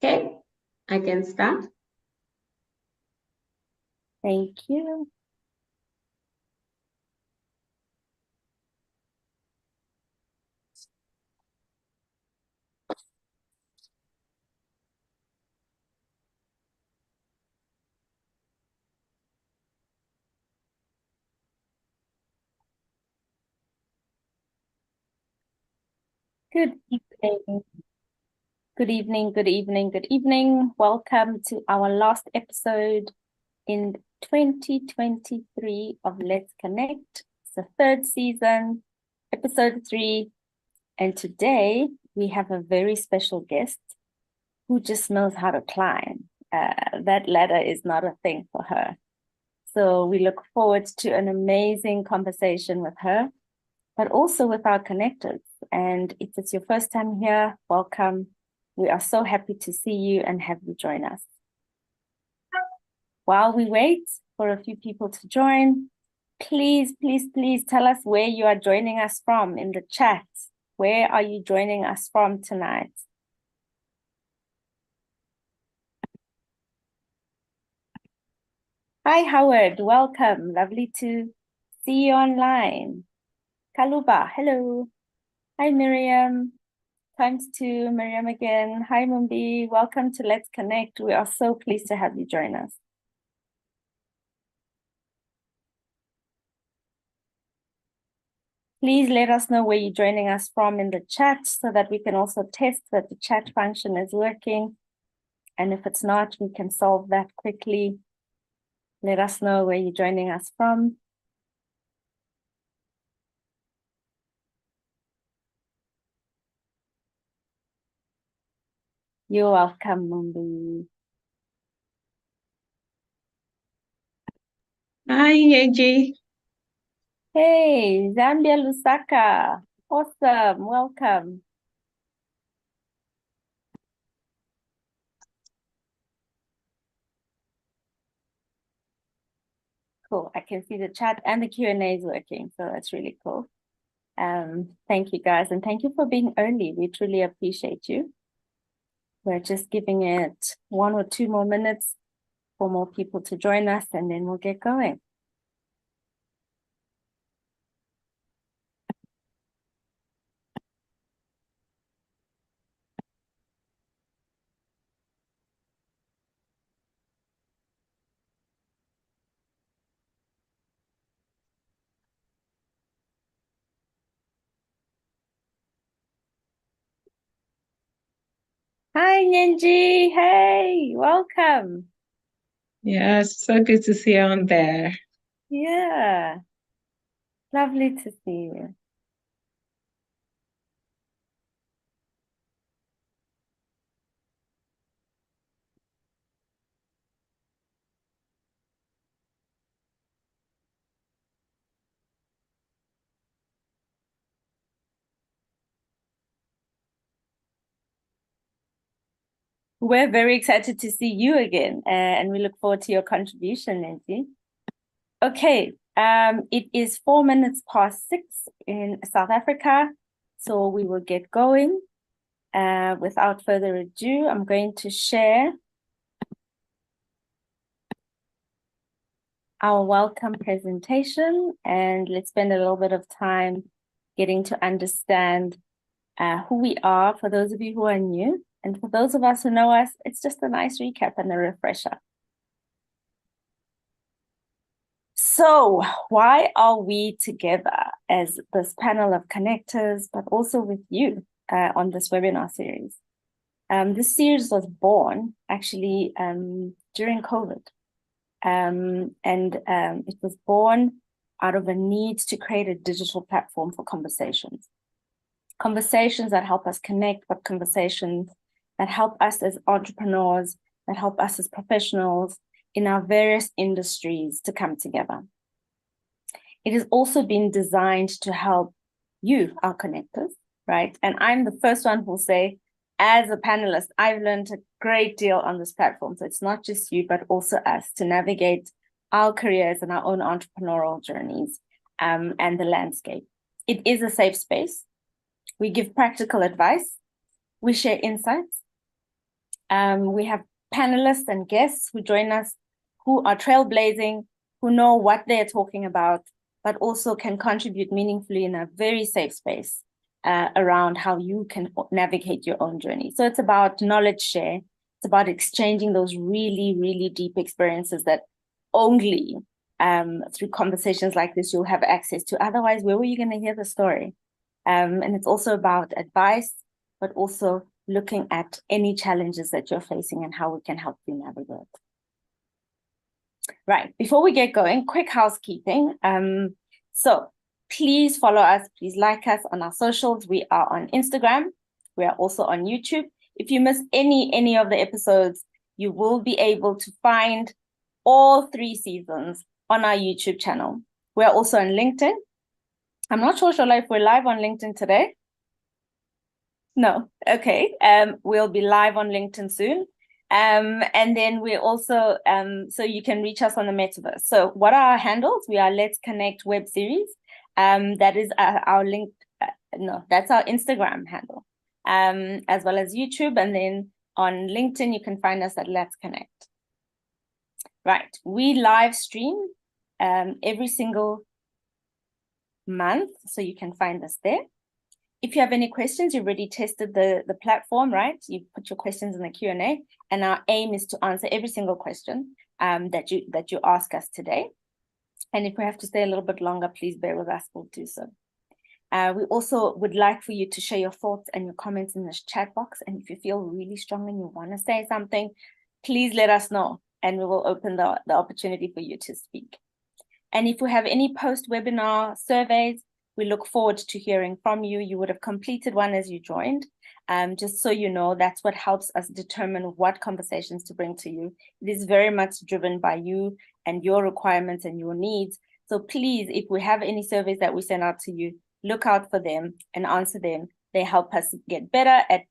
Okay, I can start. Thank you. Good evening. Good evening, good evening, good evening. Welcome to our last episode in 2023 of Let's Connect. It's the third season, episode 3. And today we have a very special guest who just knows how to climb. That ladder is not a thing for her. So we look forward to an amazing conversation with her, but also with our connectors. And if it's your first time here, welcome. We are so happy to see you and have you join us. While we wait for a few people to join, please tell us where you are joining us from in the chat. Where are you joining us from tonight? Hi, Howard. Welcome. Lovely to see you online. Kaluba, hello. Hi, Miriam. Times two, Miriam again. Hi, Mumbi. Welcome to Let's Connect. We are so pleased to have you join us. Please let us know where you're joining us from in the chat so that we can also test that the chat function is working. And if it's not, we can solve that quickly. Let us know where you're joining us from. You're welcome, Mumbi. Hi, AJ. Hey, Zambia Lusaka. Awesome. Welcome. Cool. I can see the chat and the Q&A is working, so that's really cool. Thank you, guys, and thank you for being early. We truly appreciate you. We're just giving it 1 or 2 more minutes for more people to join us, and then we'll get going. Hi, Nyenji. Hey, welcome. Yes, so good to see you on there. Yeah, lovely to see you. We're very excited to see you again, and we look forward to your contribution, Nancy. Okay, it is 4 minutes past 6 in South Africa, so we will get going. Without further ado, I'm going to share our welcome presentation, and let's spend a little bit of time getting to understand who we are for those of you who are new. And for those of us who know us, it's just a nice recap and a refresher. So why are we together as this panel of connectors, but also with you on this webinar series? This series was born actually during COVID. It was born out of a need to create a digital platform for conversations. Conversations that help us connect, but conversations that help us as entrepreneurs, that help us as professionals in our various industries to come together. It has also been designed to help you, our connectors, right? And I'm the first one who will say, as a panelist, I've learned a great deal on this platform. So it's not just you, but also us to navigate our careers and our own entrepreneurial journeys and the landscape. It is a safe space. We give practical advice. We share insights. We have panelists and guests who join us, who are trailblazing, who know what they're talking about, but also can contribute meaningfully in a very safe space around how you can navigate your own journey. So it's about knowledge share. It's about exchanging those really, really deep experiences that only through conversations like this you'll have access to. Otherwise, where were you going to hear the story? And it's also about advice, but also looking at any challenges that you're facing and how we can help you navigate. Right, before we get going, quick housekeeping. So please follow us, please like us on our socials. We are on Instagram. We are also on YouTube. If you miss any of the episodes, you will be able to find all 3 seasons on our YouTube channel. We're also on LinkedIn. I'm not sure, Shola, if we're live on LinkedIn today. No, okay. We'll be live on LinkedIn soon. And then we're also, so you can reach us on the metaverse. So what are our handles? We are Let's Connect web series. That is our link. No, that's our Instagram handle, as well as YouTube. And then on LinkedIn, you can find us at Let's Connect. Right, we live stream every single month, so you can find us there. If you have any questions, you've already tested the platform, right? You put your questions in the Q&A, and our aim is to answer every single question that you ask us today. And if we have to stay a little bit longer, please bear with us, we'll do so. We also would like for you to share your thoughts and your comments in this chat box. And if you feel really strong and you want to say something, please let us know, and we will open the opportunity for you to speak. And if we have any post-webinar surveys, we look forward to hearing from you. You would have completed one as you joined. Just so you know, that's what helps us determine what conversations to bring to you. It is very much driven by you and your requirements and your needs. So please, if we have any surveys that we send out to you, look out for them and answer them. They help us get better at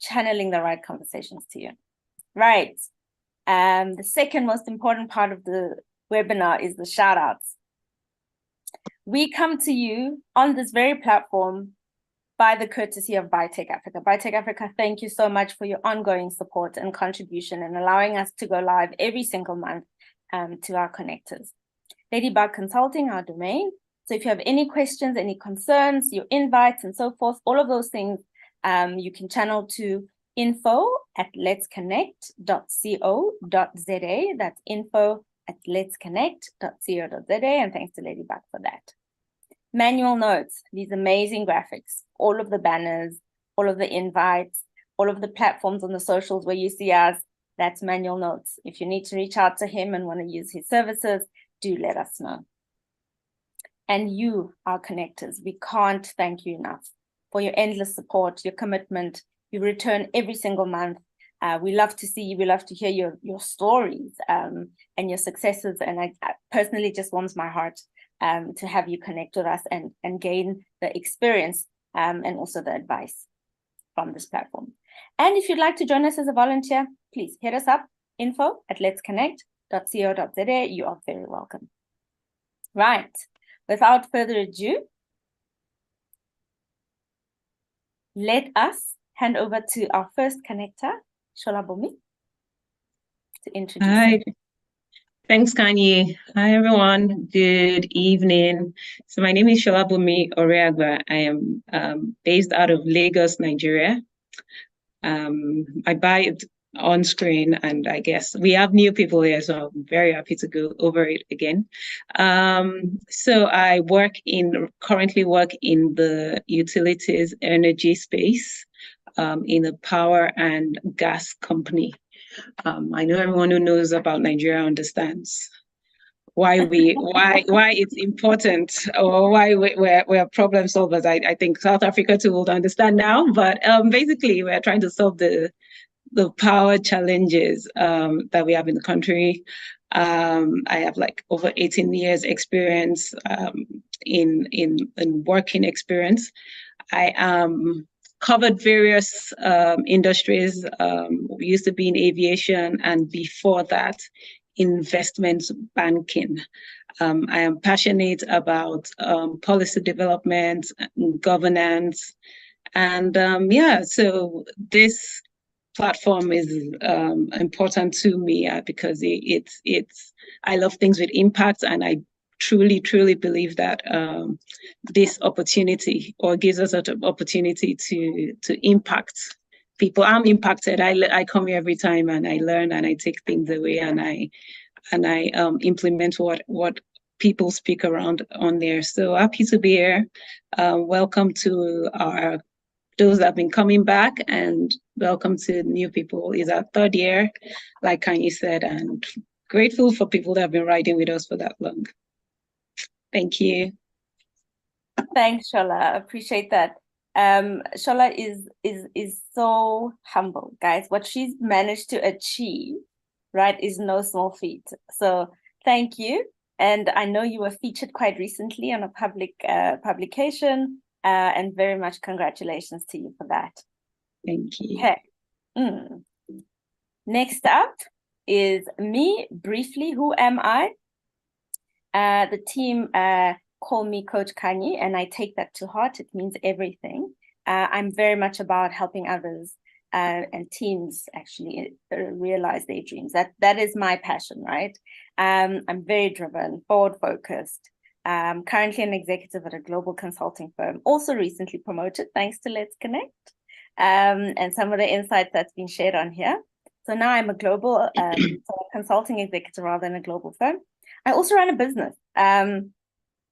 channeling the right conversations to you. Right. The second most important part of the webinar is the shout outs. We come to you on this very platform by the courtesy of Biotech Africa. Biotech Africa, thank you so much for your ongoing support and contribution and allowing us to go live every single month to our connectors. Ladybug Consulting, our domain. So if you have any questions, any concerns, your invites and so forth, all of those things, you can channel to info@letsconnect.co.za. That's info@letsconnect.co.za, and thanks to Ladybug for that. Manual notes, these amazing graphics, all of the banners, all of the invites, all of the platforms on the socials where you see us, that's Manual notes. If you need to reach out to him and want to use his services, do let us know. And you, our connectors, we can't thank you enough for your endless support, your commitment. You return every single month. We love to see you. We love to hear your stories and your successes. And I personally just warms my heart to have you connect with us and gain the experience and also the advice from this platform. And if you'd like to join us as a volunteer, please hit us up, info@letsconnect.co.za. You are very welcome. Right, without further ado, let us hand over to our first connector, Shola Bomi, to introduce. Hi. Thanks, Kanye. Hi, everyone. Good evening. So my name is Shola Bomi Oreagba. I am based out of Lagos, Nigeria. I buy it on screen, and I guess we have new people here, so I'm very happy to go over it again. So I currently work in the utilities energy space in a power and gas company. I know everyone who knows about Nigeria understands why it's important, or why we're problem solvers. I think South Africa too will understand now, but basically we're trying to solve the power challenges that we have in the country. I have like over 18 years experience in working experience. I covered various industries. We used to be in aviation, and before that, investment banking. I am passionate about policy development, governance, and so this platform is important to me because I love things with impact, and I truly believe that this opportunity or gives us an opportunity to impact people. I'm impacted. I come here every time and I learn and I take things away and I implement what people speak around on there. So happy to be here. Welcome to those that have been coming back, and welcome to new people. It's our third year, like Kanye said, and grateful for people that have been riding with us for that long. Thank you. Thanks, Shola. Appreciate that. Shola is so humble, guys. What she's managed to achieve, right, is no small feat. So thank you. And I know you were featured quite recently on a public publication, and very much congratulations to you for that. Thank you. Okay. Next up is me, briefly. Who am I? The team call me Coach Kanye, and I take that to heart. It means everything. I'm very much about helping others and teams actually realize their dreams. That is my passion, right? I'm very driven, forward-focused. Currently an executive at a global consulting firm, also recently promoted thanks to Let's Connect, and some of the insights that's been shared on here. So now I'm a global consulting executive rather than a global firm. I also run a business.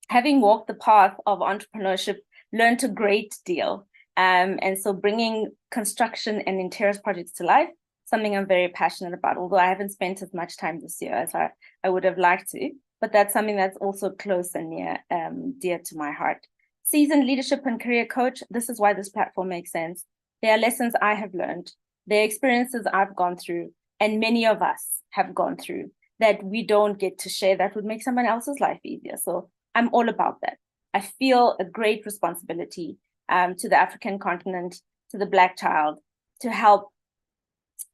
Having walked the path of entrepreneurship, learned a great deal. And so bringing construction and interiors projects to life, something I'm very passionate about, although I haven't spent as much time this year as I would have liked to, but that's something that's also close and dear to my heart. Seasoned leadership and career coach, this is why this platform makes sense. There are lessons I have learned, there are experiences I've gone through, and many of us have gone through that we don't get to share that would make someone else's life easier. So I'm all about that. I feel a great responsibility to the African continent, to the Black child, to help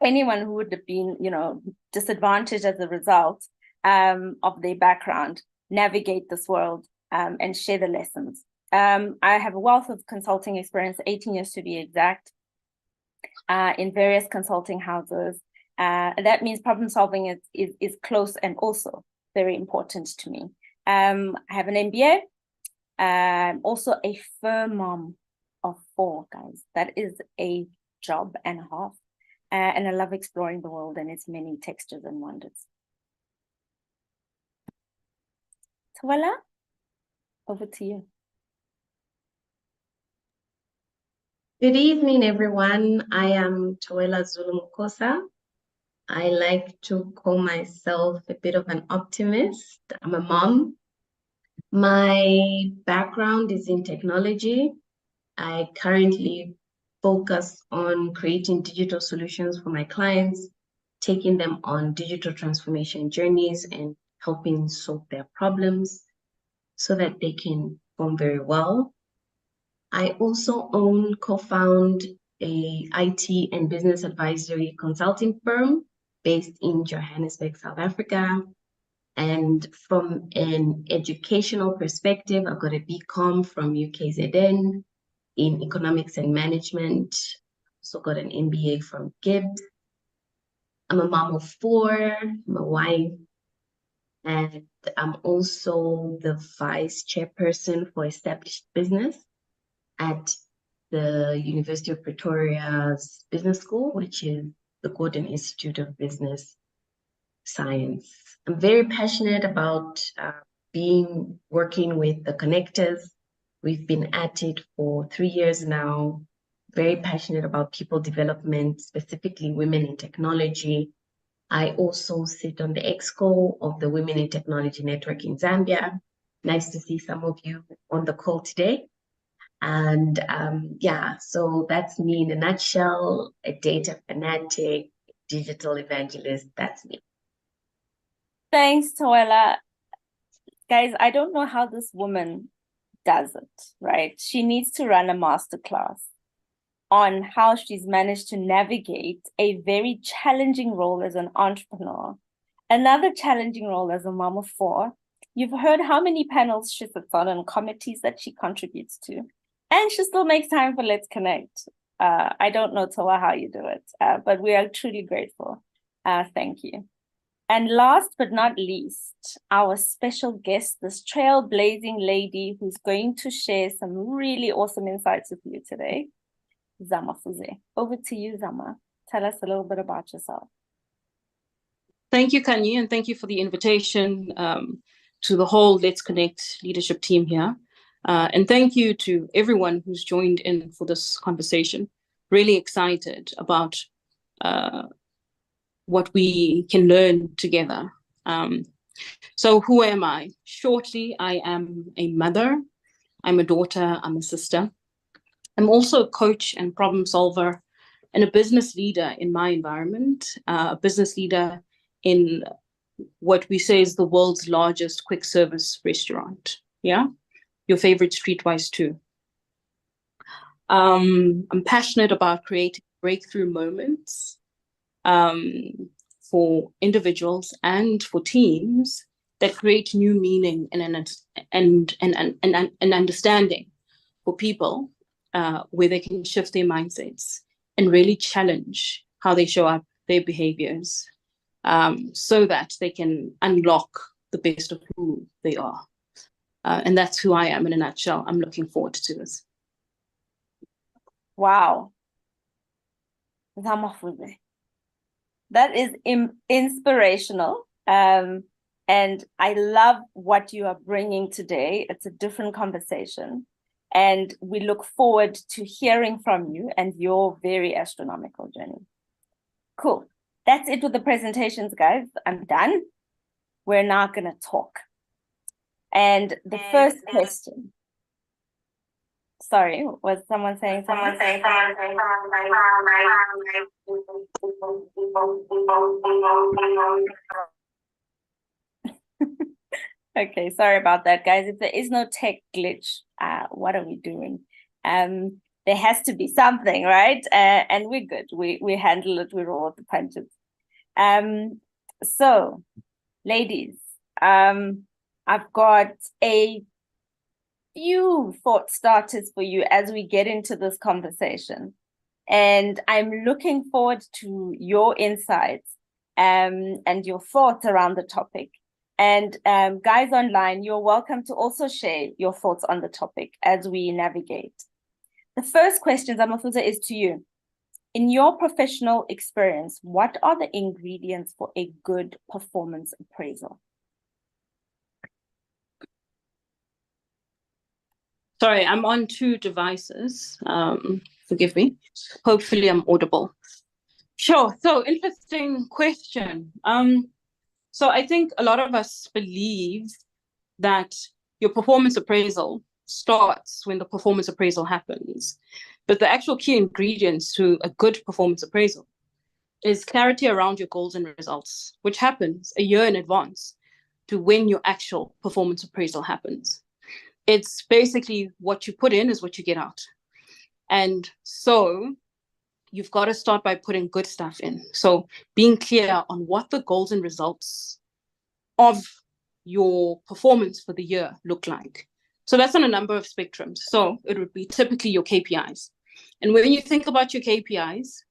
anyone who would have been, disadvantaged as a result of their background, navigate this world and share the lessons. I have a wealth of consulting experience, 18 years to be exact, in various consulting houses. That means problem solving is close and also very important to me. I have an MBA. I'm also a fur mom of 4, guys. That is a job and a half. And I love exploring the world and its many textures and wonders. Tawela, over to you. Good evening, everyone. I am Tawela Zulu Mukosa. I like to call myself a bit of an optimist. I'm a mom. My background is in technology. I currently focus on creating digital solutions for my clients, taking them on digital transformation journeys and helping solve their problems so that they can perform very well. I also co-found a IT and business advisory consulting firm based in Johannesburg, South Africa. And from an educational perspective, I've got a BCom from UKZN in economics and management. Also got an MBA from Gibbs. I'm a mom of 4, I'm a wife, and I'm also the vice chairperson for established business at the University of Pretoria's Business School, which is the Gordon Institute of Business Science. I'm very passionate about working with the connectors. We've been at it for 3 years now. Very passionate about people development, specifically women in technology. I also sit on the EXCO of the Women in Technology Network in Zambia. Nice to see some of you on the call today. And so that's me in a nutshell, a data fanatic, digital evangelist, that's me. Thanks, Tawela. Guys, I don't know how this woman does it, right? She needs to run a masterclass on how she's managed to navigate a very challenging role as an entrepreneur, another challenging role as a mom of 4. You've heard how many panels she sits on and committees that she contributes to, and she still makes time for Let's Connect. I don't know, Toa, how you do it, but we are truly grateful. Thank you. And last but not least, our special guest, this trailblazing lady who's going to share some really awesome insights with you today, Zama Fuze. Over to you, Zama. Tell us a little bit about yourself. Thank you, Kanye, and thank you for the invitation to the whole Let's Connect leadership team here. And thank you to everyone who's joined in for this conversation. Really excited about what we can learn together. So who am I? Shortly, I am a mother, I'm a daughter, I'm a sister. I'm also a coach and problem solver and a business leader in my environment, a business leader in what we say is the world's largest quick service restaurant. Yeah, your favorite Streetwise too. I'm passionate about creating breakthrough moments for individuals and for teams that create new meaning and understanding for people, where they can shift their mindsets and really challenge how they show up, their behaviors, so that they can unlock the best of who they are. And that's who I am in a nutshell. I'm looking forward to this. Wow. That is inspirational. And I love what you are bringing today. It's a different conversation. And we look forward to hearing from you and your very astronomical journey. Cool. That's it with the presentations, guys. I'm done. We're now going to talk. And the first question. Sorry, was someone saying something? Okay, sorry about that, guys. If there is no tech glitch, what are we doing? There has to be something, right? And we're good. We handle it. We roll with the punches. So, ladies, I've got a few thought starters for you as we get into this conversation. And I'm looking forward to your insights and your thoughts around the topic. And guys online, you're welcome to also share your thoughts on the topic as we navigate. The first question, Zamafuza, is to you. In your professional experience, what are the ingredients for a good performance appraisal? Sorry, I'm on two devices. Forgive me. Hopefully I'm audible. Sure. So interesting question. So I think a lot of us believe that your performance appraisal starts when the performance appraisal happens. But the actual key ingredients to a good performance appraisal is clarity around your goals and results, which happens a year in advance to when your actual performance appraisal happens. It's basically what you put in is what you get out. And so you've got to start by putting good stuff in. So being clear on what the goals and results of your performance for the year look like. So that's on a number of spectrums. So it would be typically your KPIs. And when you think about your KPIs,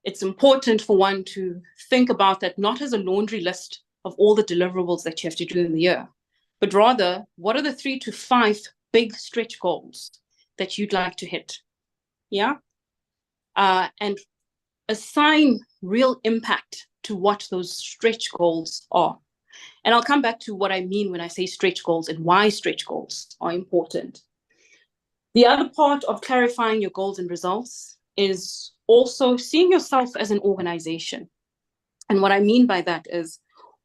it's important for one to think about that not as a laundry list of all the deliverables that you have to do in the year, but rather, what are the 3 to 5 big stretch goals that you'd like to hit? Yeah. And assign real impact to what those stretch goals are. And I'll come back to what I mean when I say stretch goals and why stretch goals are important. The other part of clarifying your goals and results is also seeing yourself as an organization. And what I mean by that is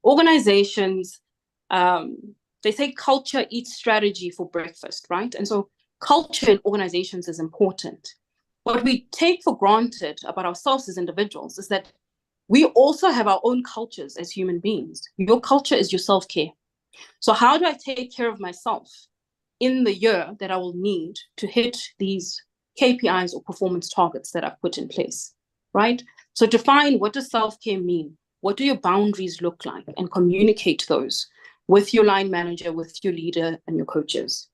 organizations, they say culture eats strategy for breakfast, right? And so culture in organizations is important. What we take for granted about ourselves as individuals is that we also have our own cultures as human beings. Your culture is your self-care. So how do I take care of myself in the year that I will need to hit these KPIs or performance targets that I've put in place, right? So define, what does self-care mean? What do your boundaries look like? And communicate those with your line manager, with your leader and your coaches.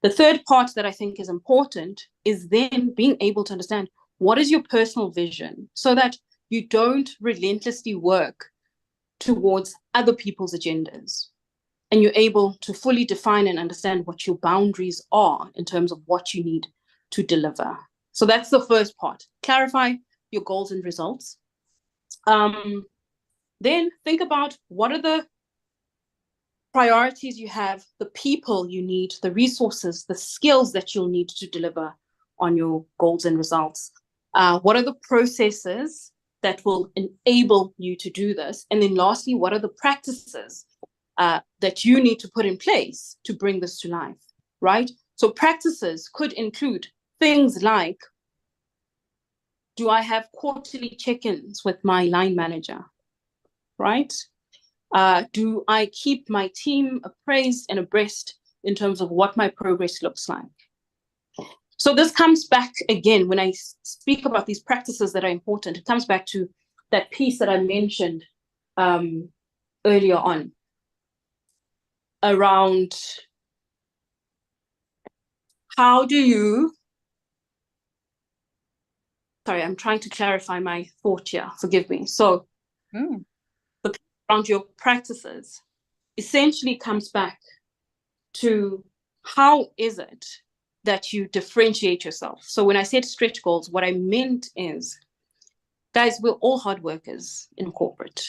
The third part that I think is important is then being able to understand, What is your personal vision, so that you don't relentlessly work towards other people's agendas, and you're able to fully define and understand what your boundaries are in terms of what you need to deliver. So that's the first part. Clarify your goals and results. Then think about what are the priorities you have, the people you need, the resources, the skills that you'll need to deliver on your goals and results. What are the processes that will enable you to do this? And then lastly, what are the practices that you need to put in place to bring this to life, right? So practices could include things like, do I have quarterly check-ins with my line manager, right? Do I keep my team appraised and abreast in terms of what my progress looks like? So this comes back again, when I speak about these practices that are important, it comes back to that piece that I mentioned earlier on around how do you, sorry, I'm trying to clarify my thought here, forgive me. So the piece around your practices essentially comes back to how is it that you differentiate yourself. So when I said stretch goals, what I meant is, guys, we're all hard workers in corporate.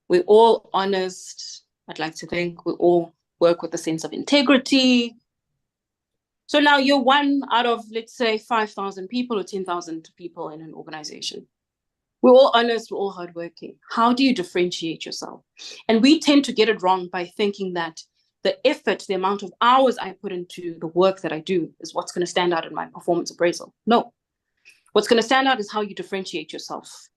We're all honest. I'd like to think we all work with a sense of integrity. So now you're one out of, let's say, 5,000 people or 10,000 people in an organization. We're all honest, we're all hardworking. How do you differentiate yourself? And we tend to get it wrong by thinking that the effort, the amount of hours I put into the work that I do is what's going to stand out in my performance appraisal. No. What's going to stand out is how you differentiate yourself.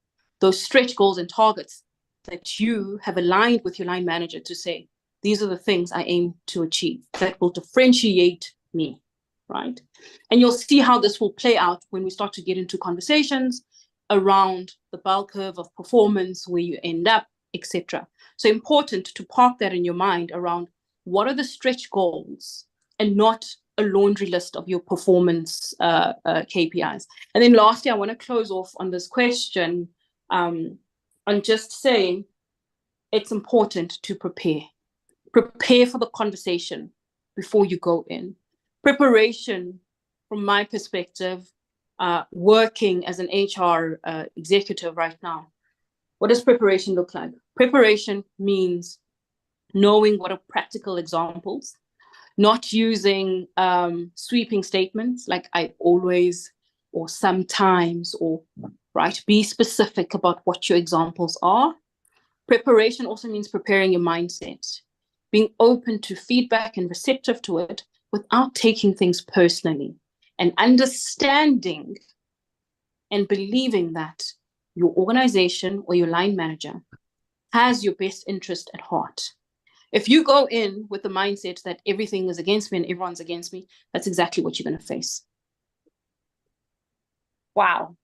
Those stretch goals and targets that you have aligned with your line manager to say, these are the things I aim to achieve that will differentiate me, right? And you'll see how this will play out when we start to get into conversations around the bell curve of performance, where you end up, etc. So important to park that in your mind around what are the stretch goals and not a laundry list of your performance KPIs. And then lastly, I want to close off on this question on just saying it's important to prepare. Prepare for the conversation before you go in. Preparation, from my perspective, working as an HR executive right now, what does preparation look like? Preparation means knowing what are practical examples, not using sweeping statements like I always or sometimes, or right, be specific about what your examples are. Preparation also means preparing your mindset, being open to feedback and receptive to it without taking things personally, and understanding and believing that your organization or your line manager has your best interest at heart. If you go in with the mindset that everything is against me and everyone's against me, that's exactly what you're going to face. Wow,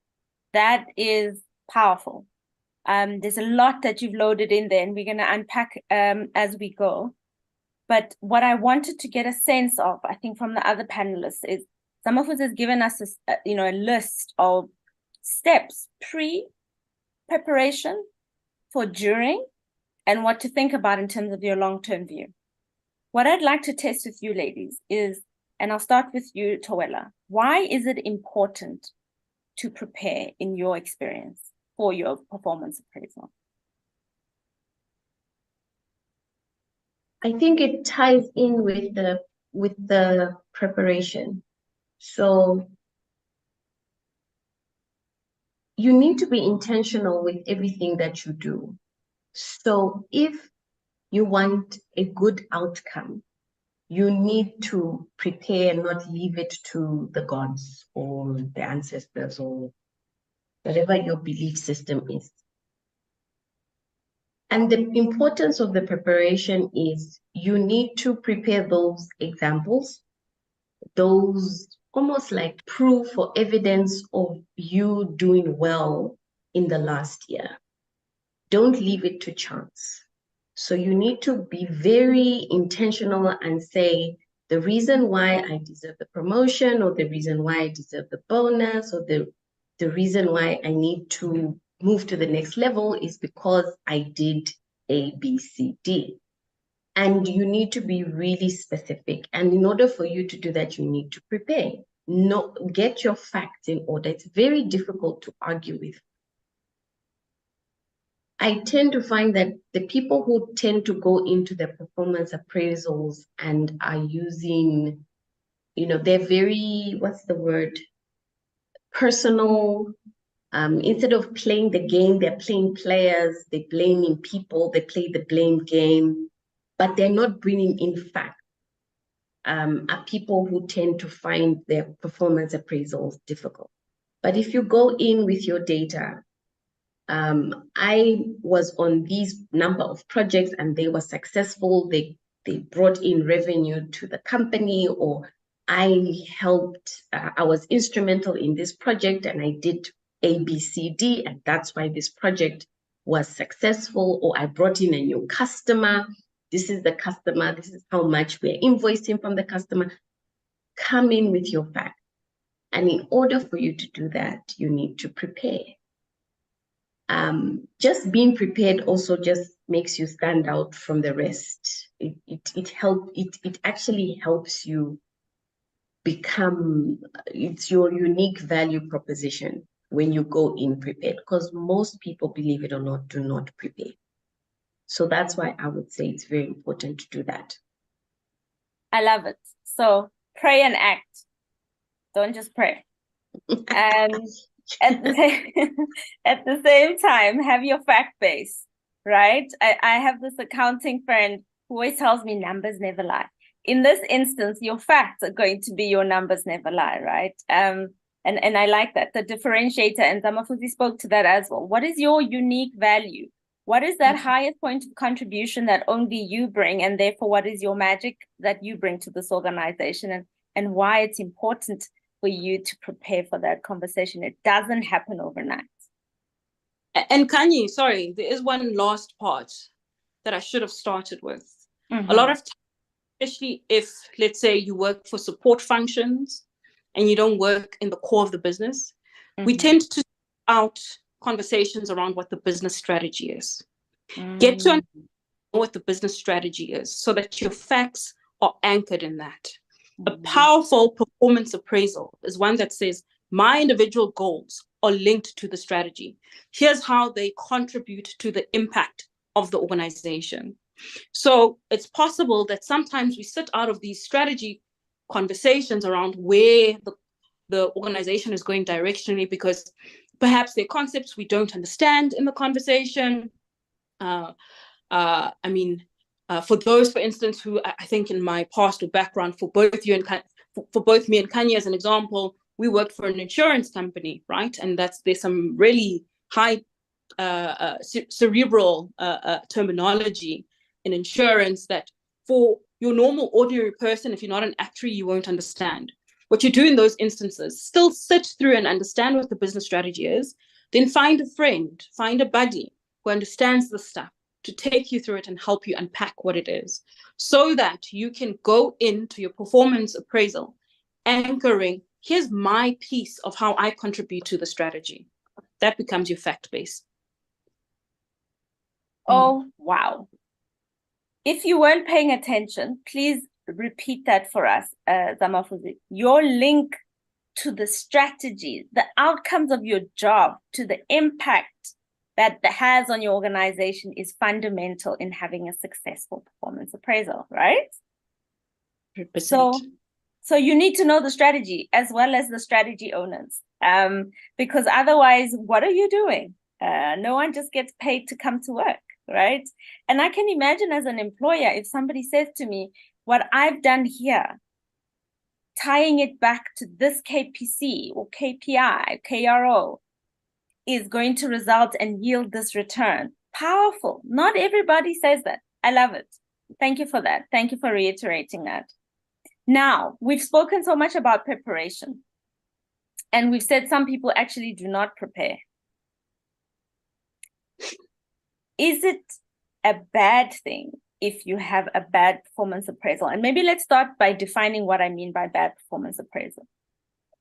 that is powerful. There's a lot that you've loaded in there, and we're going to unpack as we go. But what I wanted to get a sense of, I think, from the other panelists is some of us has given us a list of steps pre-preparation, for during, and what to think about in terms of your long-term view. What I'd like to test with you ladies is, and I'll start with you, Tawela, why is it important to prepare in your experience for your performance appraisal? I think it ties in with the preparation. So you need to be intentional with everything that you do. So if you want a good outcome, you need to prepare and not leave it to the gods or the ancestors or whatever your belief system is. And the importance of the preparation is you need to prepare those examples, those almost like proof or evidence of you doing well in the last year. Don't leave it to chance. So you need to be very intentional and say, the reason why I deserve the promotion, or the reason why I deserve the bonus, or the reason why I need to move to the next level is because I did A, B, C, D. And you need to be really specific. And in order for you to do that, you need to prepare. No, get your facts in order. It's very difficult to argue with. I tend to find that the people who tend to go into their performance appraisals and are using, they're very, what's the word? Personal. Instead of playing the game, they're playing players, they're blaming people, they play the blame game, but they're not bringing in facts. Are people who tend to find their performance appraisals difficult. But if you go in with your data, I was on these number of projects and they were successful, they brought in revenue to the company, or I helped, I was instrumental in this project and I did A, B, C, D, and that's why this project was successful, or I brought in a new customer. This is the customer, this is how much we're invoicing from the customer. Come in with your facts. And in order for you to do that, you need to prepare. Just being prepared also just makes you stand out from the rest. It actually helps you become, it's your unique value proposition when you go in prepared, because most people, believe it or not, do not prepare. So that's why I would say it's very important to do that. I love it. So pray and act. Don't just pray. And at the same time, have your fact base, right? I have this accounting friend who always tells me numbers never lie. In this instance, your facts are going to be your numbers never lie, right? And I like that, the differentiator, and Zamafuzi spoke to that as well. What is your unique value? What is that highest point of contribution that only you bring? And therefore, what is your magic that you bring to this organization, and why it's important for you to prepare for that conversation? It doesn't happen overnight. And Kanye, sorry, there is one last part that I should have started with. Mm-hmm. A lot of times, especially if, let's say, you work for support functions and you don't work in the core of the business, we tend to out conversations around what the business strategy is. Get to know what the business strategy is so that your facts are anchored in that. A powerful performance appraisal is one that says, my individual goals are linked to the strategy. Here's how they contribute to the impact of the organization. So it's possible that sometimes we sit out of these strategy conversations around where the organization is going directionally because perhaps there are concepts we don't understand in the conversation. For those, for instance, who I think in my past or background, for both you and for both me and Kanye as an example, we worked for an insurance company, right? And there's some really high cerebral terminology in insurance that for your normal ordinary person, if you're not an actuary, you won't understand. What you do in those instances, still sit through and understand what the business strategy is, then find a friend, find a buddy who understands the stuff to take you through it and help you unpack what it is, so that you can go into your performance appraisal anchoring, here's my piece of how I contribute to the strategy. That becomes your fact base. Oh, wow. If you weren't paying attention, please repeat that for us, Zamafuzi. Your link to the strategy, the outcomes of your job, to the impact that has on your organization is fundamental in having a successful performance appraisal, right? 100%. So you need to know the strategy as well as the strategy owners, because otherwise, what are you doing? No one just gets paid to come to work, right? And I can imagine as an employer, if somebody says to me, what I've done here, tying it back to this KPC or KPI, KRO, is going to result and yield this return. Powerful. Not everybody says that. I love it. Thank you for that. Thank you for reiterating that. Now, we've spoken so much about preparation, and we've said some people actually do not prepare. Is it a bad thing if you have a bad performance appraisal. And maybe let's start by defining what I mean by bad performance appraisal.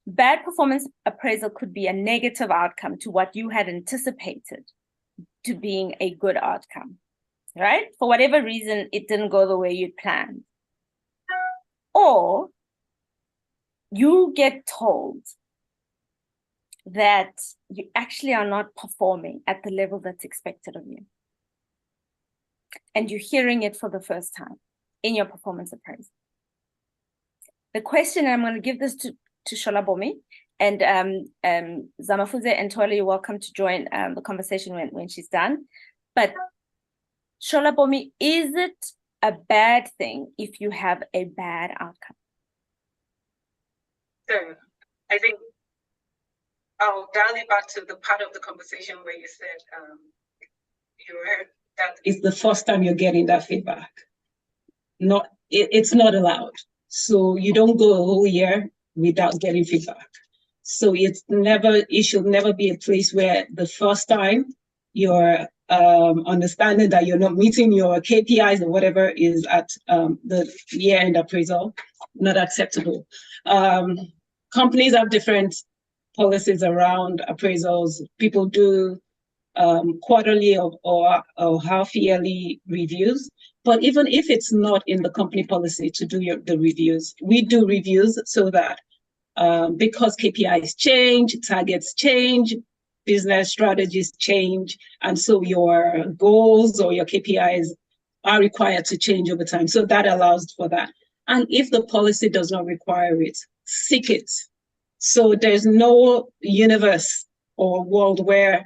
Bad performance appraisal could be a negative outcome to what you had anticipated to being a good outcome, right? For whatever reason, it didn't go the way you'd planned. Or you get told that you actually are not performing at the level that's expected of you. And you're hearing it for the first time in your performance appraisal. The question, I'm going to give this to Sholabomi, and Zamafuze and Tola, you're welcome to join the conversation when she's done. But Sholabomi, is it a bad thing if you have a bad outcome? So I think I'll dial it back to the part of the conversation where you said you heard that it's the first time you're getting that feedback. It's not allowed. So you don't go a whole year without getting feedback. So it should never be a place where the first time you're understanding that you're not meeting your KPIs or whatever is at the year-end appraisal, not acceptable. Companies have different policies around appraisals. People do quarterly or half-yearly reviews. But even if it's not in the company policy to do the reviews, we do reviews so that because KPIs change, targets change, business strategies change, and so your goals or your KPIs are required to change over time. So that allows for that. And if the policy does not require it, seek it. So there's no universe or world where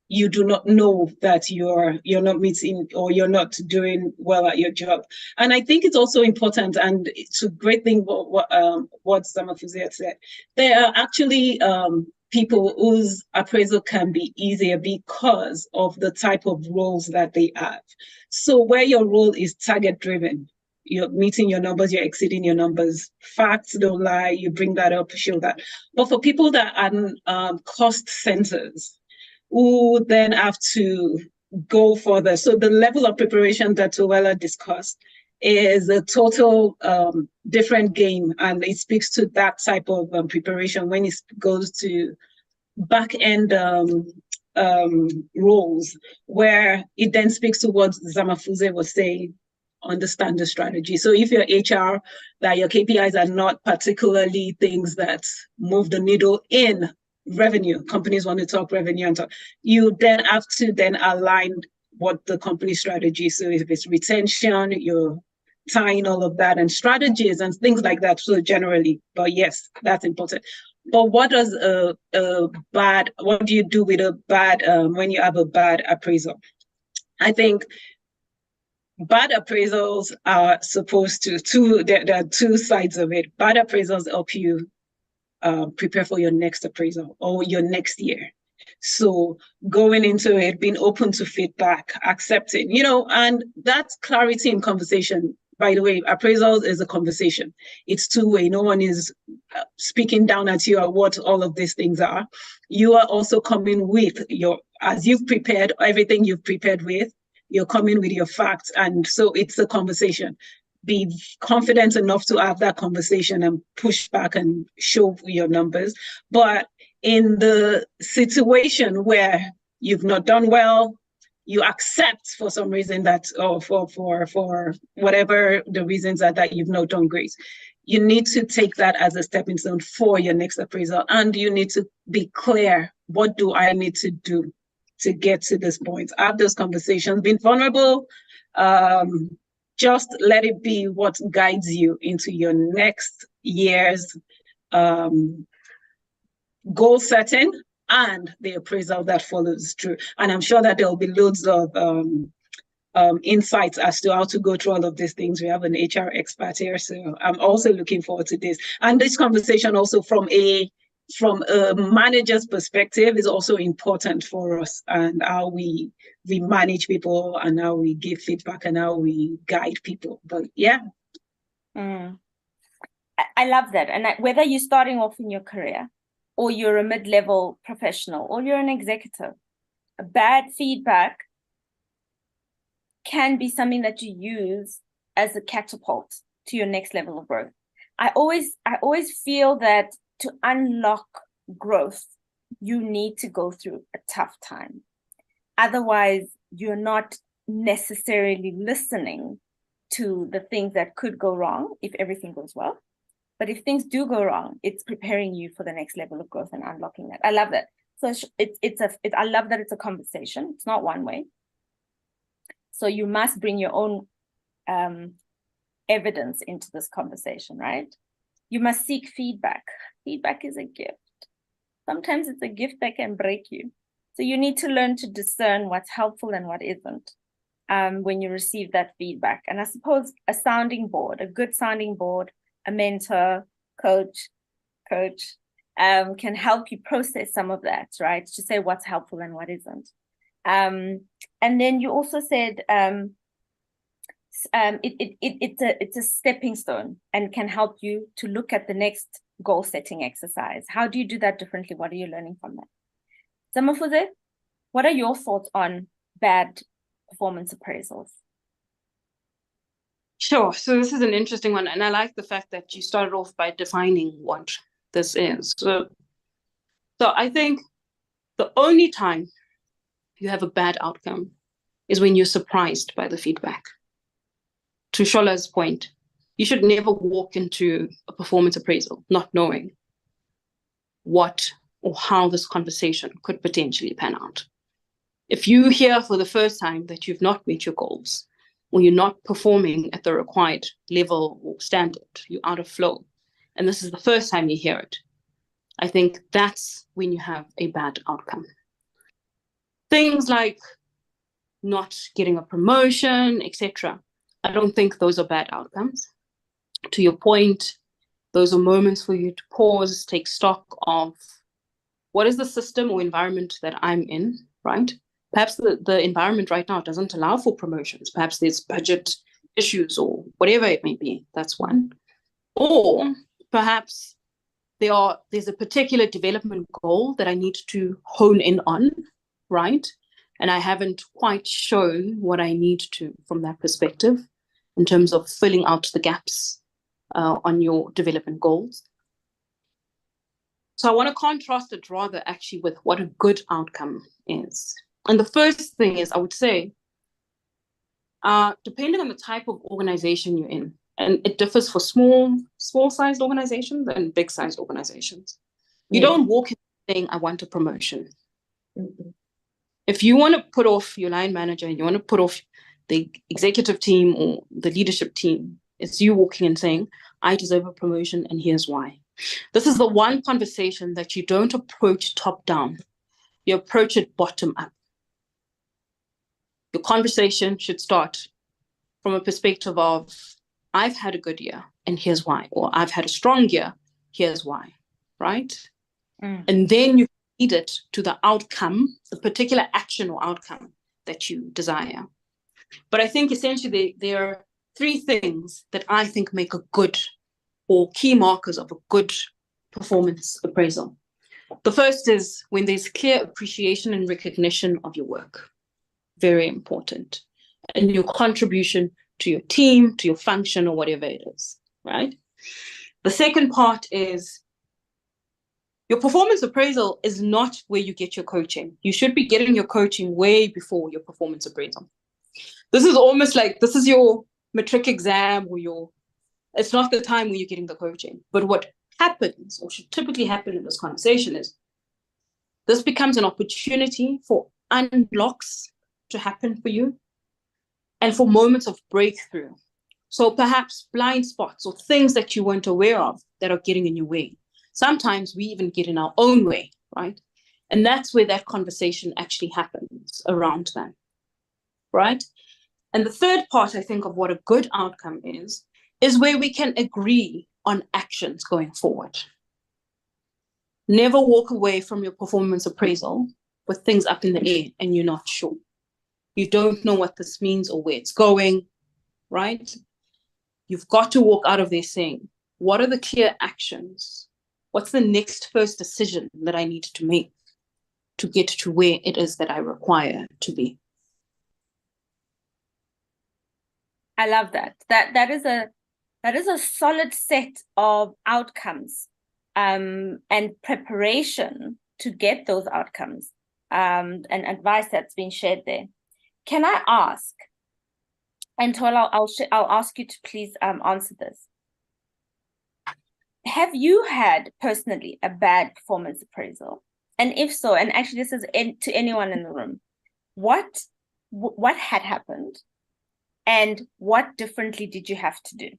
you do not know that you're not meeting or you're not doing well at your job. And I think it's also important, and it's a great thing what Zamafuze said. There are actually people whose appraisal can be easier because of the type of roles that they have. So where your role is target driven, you're meeting your numbers, you're exceeding your numbers. Facts don't lie, you bring that up, show that. But for people that are cost centers, who then have to go further. So the level of preparation that Towela discussed is a total different game, and it speaks to that type of preparation when it goes to back-end roles, where it then speaks to what Zamafuze was saying, understand the strategy. So if you're HR, that your KPIs are not particularly things that move the needle in revenue, companies want to talk revenue and talk, you then have to then align what the company strategy. So if it's retention, you're tying all of that and strategies and things like that. So generally, but yes, that's important. But what do you do with a bad, when you have a bad appraisal? I think bad appraisals are supposed to, there are two sides of it. Bad appraisals help you prepare for your next appraisal or your next year. So going into it, being open to feedback, accepting, and that's clarity in conversation. By the way, appraisals is a conversation. It's two-way. No one is speaking down at you at what all of these things are. You are also coming with as you've prepared, everything you've prepared with, you're coming with your facts. And so it's a conversation. Be confident enough to have that conversation and push back and show your numbers. But in the situation where you've not done well, you accept for some reason that, or for whatever the reasons are that you've not done great, you need to take that as a stepping stone for your next appraisal. And you need to be clear, what do I need to do to get to this point? Have those conversations, being vulnerable, just let it be what guides you into your next year's goal setting and the appraisal that follows through. And I'm sure that there will be loads of insights as to how to go through all of these things. We have an HR expert here, so I'm also looking forward to this. And this conversation also from a manager's perspective is also important for us, and how we manage people and how we give feedback and how we guide people. But yeah. I love that. And whether you're starting off in your career or you're a mid-level professional or you're an executive, bad feedback can be something that you use as a catapult to your next level of growth. I always feel that to unlock growth, you need to go through a tough time. Otherwise, you're not necessarily listening to the things that could go wrong if everything goes well. But if things do go wrong, it's preparing you for the next level of growth and unlocking that. I love that. So I love that it's a conversation. It's not one way. So you must bring your own evidence into this conversation, right? You must seek feedback. Feedback is a gift. Sometimes it's a gift that can break you. So you need to learn to discern what's helpful and what isn't when you receive that feedback. And I suppose a sounding board, a good sounding board, a mentor, coach, can help you process some of that, right? To say what's helpful and what isn't. And then you also said it's a stepping stone and can help you to look at the next goal setting exercise. How do you do that differently? What are you learning from that? Zamafuze, what are your thoughts on bad performance appraisals? Sure. So this is an interesting one. And I like the fact that you started off by defining what this is. So I think the only time you have a bad outcome is when you're surprised by the feedback. To Shola's point, you should never walk into a performance appraisal not knowing what or how this conversation could potentially pan out. If you hear for the first time that you've not met your goals, or you're not performing at the required level or standard, you're out of flow, and this is the first time you hear it, I think that's when you have a bad outcome. Things like not getting a promotion, etc. I don't think those are bad outcomes. To your point, those are moments for you to pause, take stock of what is the system or environment that I'm in, right? Perhaps the environment right now doesn't allow for promotions. Perhaps there's budget issues or whatever it may be. That's one. Or perhaps there's a particular development goal that I need to hone in on, right? And I haven't quite shown what I need to from that perspective in terms of filling out the gaps on your development goals. So I want to contrast it rather actually with what a good outcome is. And the first thing is, I would say, depending on the type of organization you're in, and it differs for small-sized organizations and big-sized organizations. You don't walk in saying, I want a promotion. Mm-hmm. If you want to put off your line manager, you want to put off the executive team or the leadership team, it's you walking and saying, I deserve a promotion and here's why. This is the one conversation that you don't approach top down. You approach it bottom up. Your conversation should start from a perspective of, I've had a good year and here's why, or I've had a strong year, here's why, right? And then you lead it to the outcome, the particular action or outcome that you desire. But I think essentially there are three things that I think make a good or key markers of a good performance appraisal. The first is when there's clear appreciation and recognition of your work. Very important. And your contribution to your team, to your function, or whatever it is, right? The second part is your performance appraisal is not where you get your coaching. You should be getting your coaching way before your performance appraisal. This is almost like, this is your matric exam or it's not the time when you're getting the coaching. But what happens, or should typically happen in this conversation, is this becomes an opportunity for unlocks to happen for you and for moments of breakthrough. So perhaps blind spots or things that you weren't aware of that are getting in your way. Sometimes we even get in our own way, right? And that's where that conversation actually happens around that, right? And the third part, I think, of what a good outcome is where we can agree on actions going forward. Never walk away from your performance appraisal with things up in the air and you're not sure. You don't know what this means or where it's going, right? You've got to walk out of there saying, what are the clear actions? What's the next first decision that I need to make to get to where it is that I require to be? I love that. That is a solid set of outcomes and preparation to get those outcomes and advice that's been shared there. Can I ask, and Tola, I'll ask you to please answer this. Have you had personally a bad performance appraisal? And if so, and actually this is to anyone in the room, what had happened and what differently did you have to do?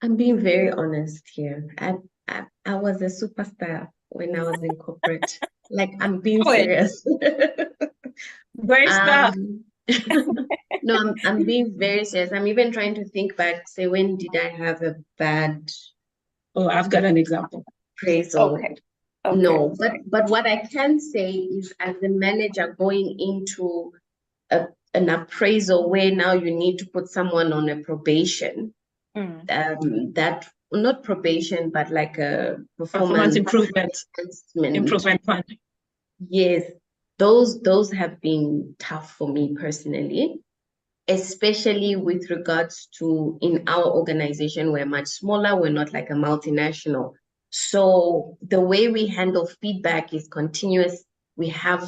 I'm being very honest here. I was a superstar when I was in corporate. Like, I'm being serious. Great stuff. No, I'm being very serious. I'm even trying to think back, say, when did I have a bad Oh, I've got an example. appraisal? Okay. No, but what I can say is, as a manager going into an appraisal where now you need to put someone on a probation, that not probation, but like a performance improvement plan. Yes, those have been tough for me personally, especially with regards to, in our organization, we're much smaller, we're not like a multinational. So the way we handle feedback is continuous. We have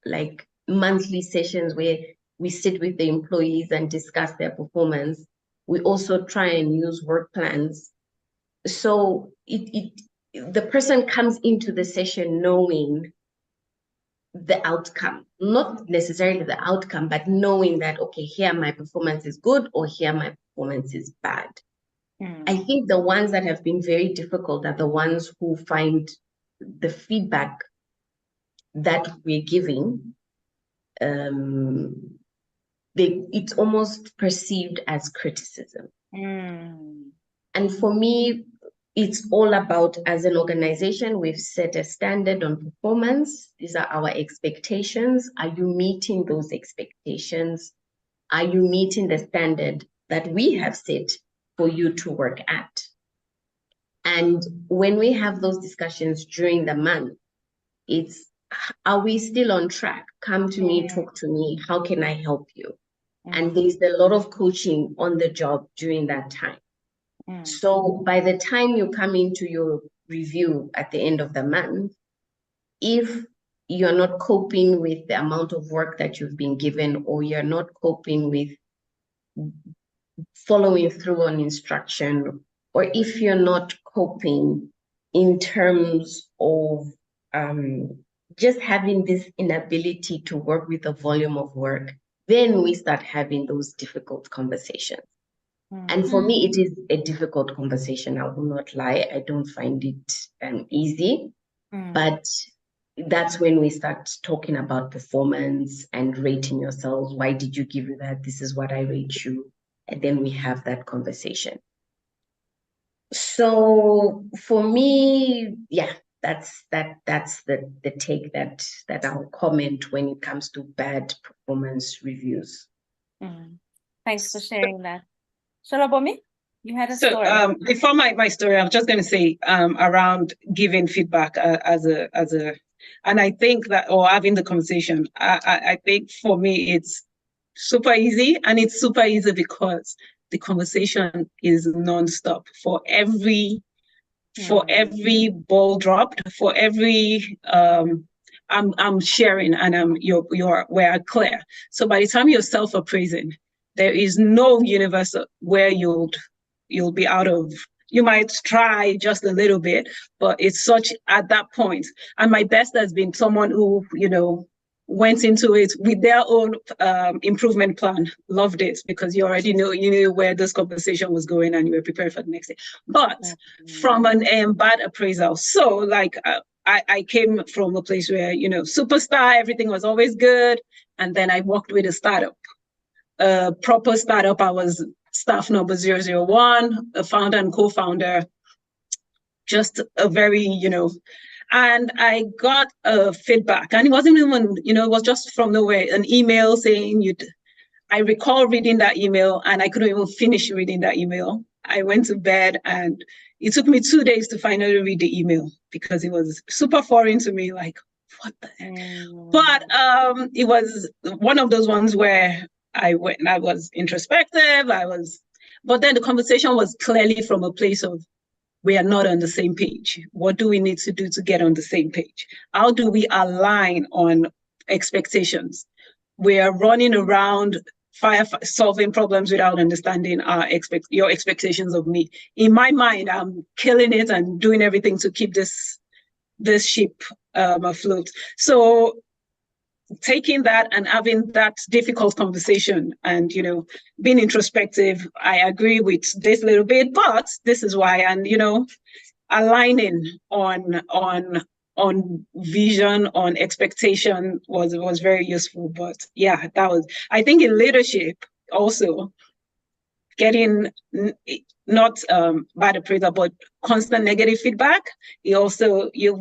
like monthly sessions where we sit with the employees and discuss their performance. We also try and use work plans. So the person comes into the session knowing the outcome, not necessarily the outcome, but knowing that, okay, here my performance is good or here my performance is bad. I think the ones that have been very difficult are the ones who find the feedback that we're giving, it's almost perceived as criticism. And for me, it's all about, as an organization, we've set a standard on performance. These are our expectations. Are you meeting those expectations? Are you meeting the standard that we have set for you to work at? And when we have those discussions during the month, it's, are we still on track? Come to me, talk to me. How can I help you? And there's a lot of coaching on the job during that time. So by the time you come into your review at the end of the month, if you're not coping with the amount of work that you've been given, or you're not coping with following through on instruction, or if you're not coping in terms of just having this inability to work with the volume of work, then we start having those difficult conversations. And for me, it is a difficult conversation. I will not lie. I don't find it easy. But that's when we start talking about performance and rating yourselves. Why did you give you that? This is what I rate you. And then we have that conversation. So for me, yeah, that's the take that I'll comment when it comes to bad performance reviews. Thanks for sharing that. Sholabomi, you had a story. Before my story, I'm just going to say around giving feedback as a, and I think that, or having the conversation, I think for me it's super easy, and it's super easy because the conversation is nonstop. For every ball dropped, for every I'm sharing, and we're clear. So by the time you're self-appraising, there is no universe where you'll be out of. You might try just a little bit, but it's such at that point. And my best has been someone who, went into it with their own improvement plan. Loved it, because you already knew where this conversation was going and you were prepared for the next day. But from an bad appraisal, so like I came from a place where, superstar, everything was always good. And then I worked with a startup. Proper startup. I was staff number 001, a founder and co-founder, just a very, and I got feedback, and it wasn't even, it was just from nowhere, an email saying I recall reading that email, and I couldn't even finish reading that email. I went to bed, and it took me 2 days to finally read the email because it was super foreign to me, like, what the heck? But it was one of those ones where I was introspective. But then the conversation was clearly from a place of, we are not on the same page. What do we need to do to get on the same page? How do we align on expectations? We are running around solving problems without understanding your expectations of me. In my mind, I'm killing it and doing everything to keep this ship afloat. So taking that and having that difficult conversation and, being introspective, I agree with this little bit, but this is why, and, aligning on vision, on expectation was very useful. But yeah, I think in leadership also, getting not bad appraisal, but constant negative feedback, you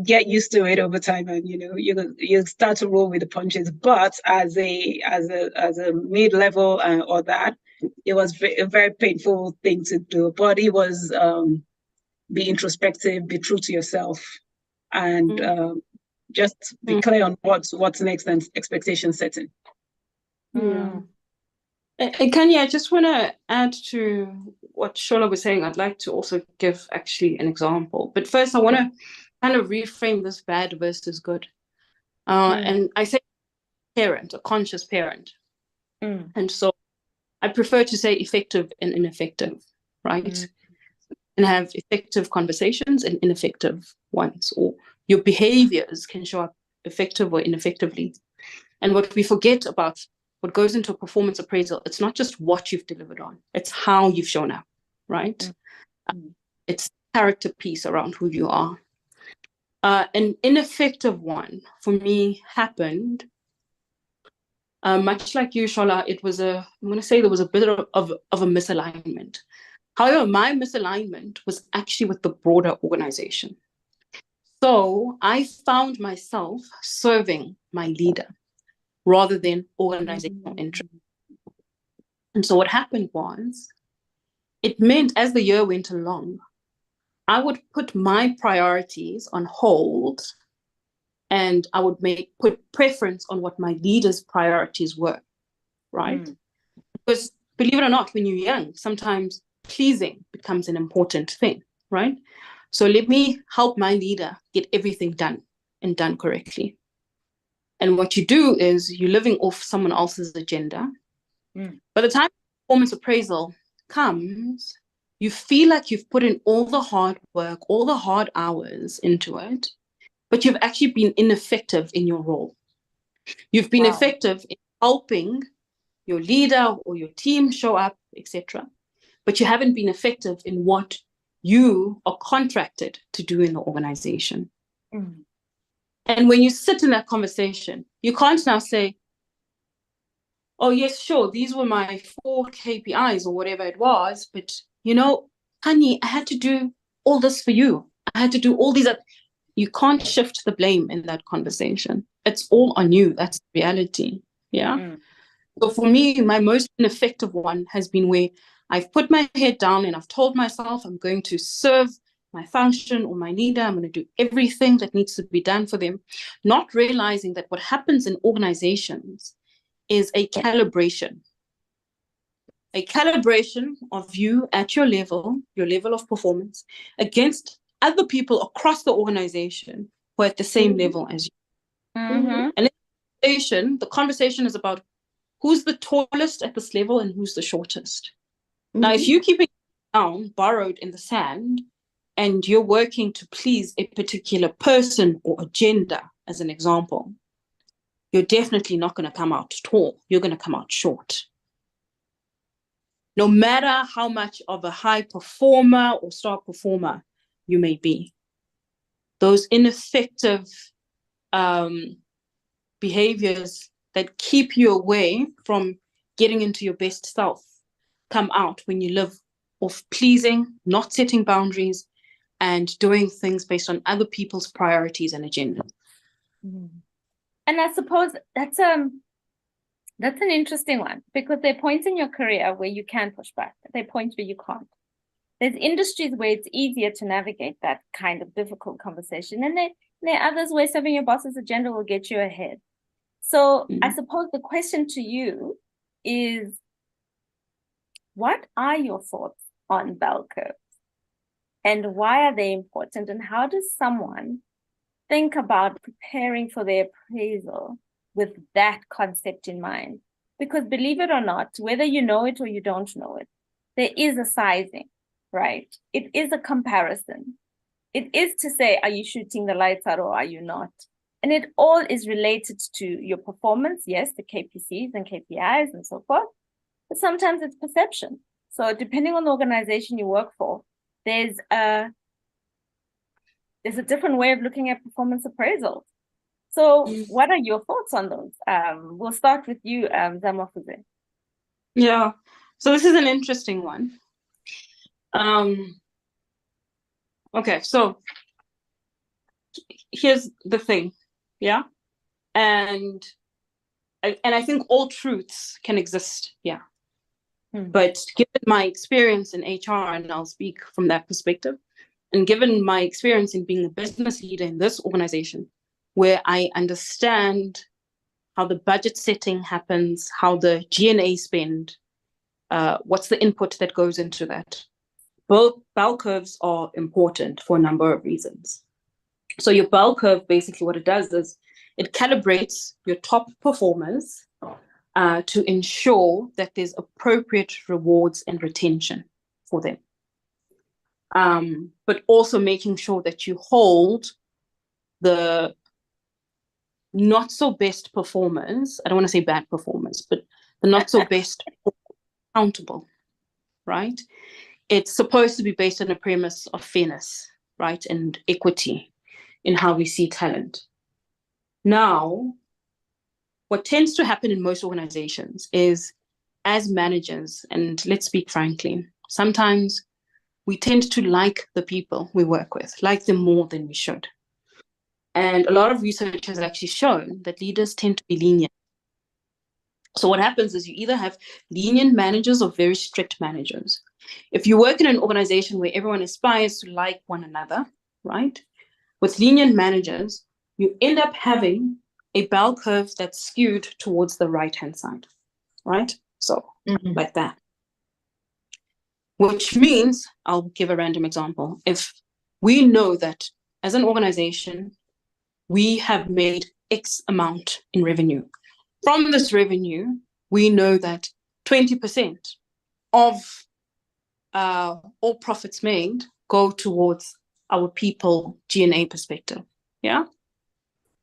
get used to it over time, and you start to roll with the punches. But as a mid-level or that, it was a very painful thing to do. But it was be introspective, be true to yourself, and just be clear on what's next and expectation setting. Yeah. And Kanye, I just want to add to what Shola was saying. I'd like to also give actually an example. But first, I want to kind of reframe this bad versus good. And I say parent, a conscious parent. And so I prefer to say effective and ineffective, right? And have effective conversations and ineffective ones. Or your behaviors can show up effective or ineffectively. And what we forget about what goes into a performance appraisal, it's not just what you've delivered on, it's how you've shown up, right? It's character piece around who you are. An ineffective one for me happened, much like you, Shola, I'm going to say there was a bit of a misalignment. However, my misalignment was actually with the broader organization. So I found myself serving my leader rather than organizational interest. And so what happened was, it meant as the year went along, I would put my priorities on hold and I would put preference on what my leader's priorities were, right? Because believe it or not, when you're young, sometimes pleasing becomes an important thing, right? So let me help my leader get everything done and done correctly. And what you do is you're living off someone else's agenda. By the time performance appraisal comes, you feel like you've put in all the hard work, all the hard hours into it, but you've actually been ineffective in your role. You've been effective in helping your leader or your team show up, etc. But you haven't been effective in what you are contracted to do in the organization. And when you sit in that conversation, you can't now say, oh, yes, sure, these were my 4 KPIs or whatever it was, but, honey, I had to do all this for you. I had to do all these. You can't shift the blame in that conversation. It's all on you. That's reality. Yeah. So for me, my most ineffective one has been where I've put my head down and I've told myself I'm going to serve my function or my leader. I'm going to do everything that needs to be done for them, not realizing that what happens in organizations is a calibration of you at your level of performance against other people across the organization who are at the same level as you. And the conversation is about who's the tallest at this level and who's the shortest. Now, if you keep it down, borrowed in the sand, and you're working to please a particular person or agenda, as an example, you're definitely not going to come out tall. You're going to come out short. No matter how much of a high performer or star performer you may be, those ineffective behaviors that keep you away from getting into your best self come out when you live off pleasing, not setting boundaries, and doing things based on other people's priorities and agendas. And I suppose that's an interesting one, because there are points in your career where you can push back. There are points where you can't. There's industries where it's easier to navigate that kind of difficult conversation. And there are others where serving your boss's agenda will get you ahead. So I suppose the question to you is, what are your thoughts on bell curves? And why are they important? And how does someone think about preparing for their appraisal with that concept in mind? Because believe it or not, whether you know it or you don't know it, there is a sizing, right? It is a comparison. It is to say, are you shooting the lights out or are you not? And it all is related to your performance, yes, the KPCs and KPIs and so forth, but sometimes it's perception. So depending on the organization you work for, there's a different way of looking at performance appraisal. So what are your thoughts on those? We'll start with you, Zamafuze. Yeah, so this is an interesting one. Okay, so here's the thing, yeah? And I think all truths can exist, yeah. But given my experience in HR, and I'll speak from that perspective, and given my experience in being a business leader in this organization, where I understand how the budget setting happens, how the G&A spend, what's the input that goes into that. Both bell curves are important for a number of reasons. So your bell curve, basically what it does is it calibrates your top performers to ensure that there's appropriate rewards and retention for them. But also making sure that you hold the not so best performers, I don't want to say bad performers, but the not so best accountable, right? It's supposed to be based on a premise of fairness, right? And equity in how we see talent. Now, what tends to happen in most organizations is, as managers, and let's speak frankly, sometimes we tend to like the people we work with, like them more than we should. And a lot of research has actually shown that leaders tend to be lenient. So what happens is you either have lenient managers or very strict managers. If you work in an organization where everyone aspires to like one another, right? With lenient managers, you end up having a bell curve that's skewed towards the right-hand side, right? So like that. Which means, I'll give a random example. If we know that as an organization, we have made X amount in revenue. From this revenue, we know that 20% of all profits made go towards our people G&A perspective. Yeah.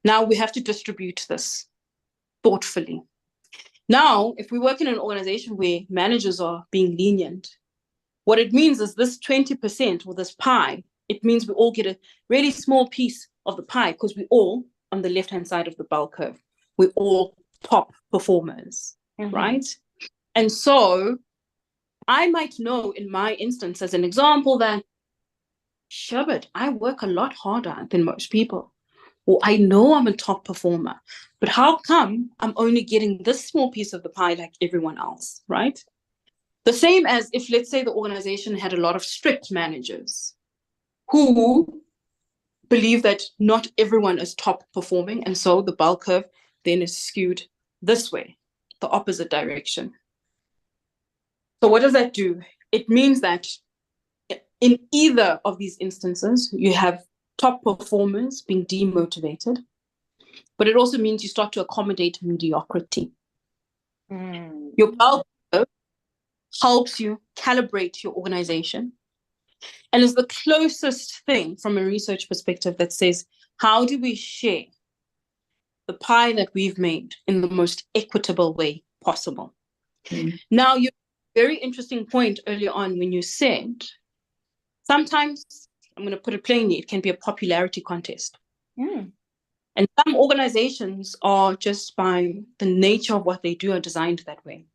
Now we have to distribute this thoughtfully. Now, if we work in an organization where managers are being lenient, what it means is this 20% or this pie, it means we all get a really small piece of the pie because we all on the left-hand side of the bell curve. We're all top performers, right? And so I might know in my instance, as an example, that, Shabbat, I work a lot harder than most people. Or I know I'm a top performer, but how come I'm only getting this small piece of the pie like everyone else, right? The same as if, let's say, the organization had a lot of strict managers who believe that not everyone is top performing, and so the bell curve then is skewed this way, the opposite direction. So what does that do? It means that in either of these instances, you have top performers being demotivated, but it also means you start to accommodate mediocrity. Your bell curve helps you calibrate your organization and is the closest thing from a research perspective that says, how do we share the pie that we've made in the most equitable way possible? Now, you very interesting point earlier on when you said, sometimes, I'm going to put it plainly, it can be a popularity contest. And some organizations are just by the nature of what they do are designed that way.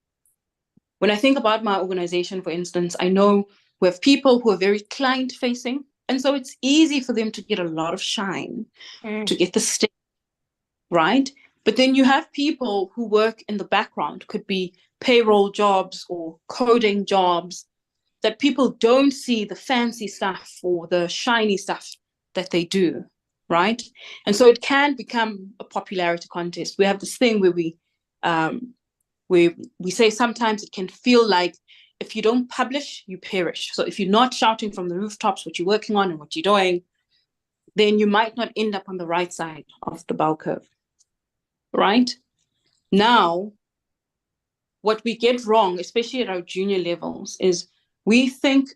When I think about my organization, for instance, I know we have people who are very client-facing, and so it's easy for them to get a lot of shine, to get the stick, right? But then you have people who work in the background, could be payroll jobs or coding jobs, that people don't see the fancy stuff or the shiny stuff that they do, right? And so it can become a popularity contest. We have this thing where we where we say sometimes it can feel like if you don't publish, you perish. So if you're not shouting from the rooftops what you're working on and what you're doing, then you might not end up on the right side of the bell curve, right? Now, what we get wrong, especially at our junior levels, is we think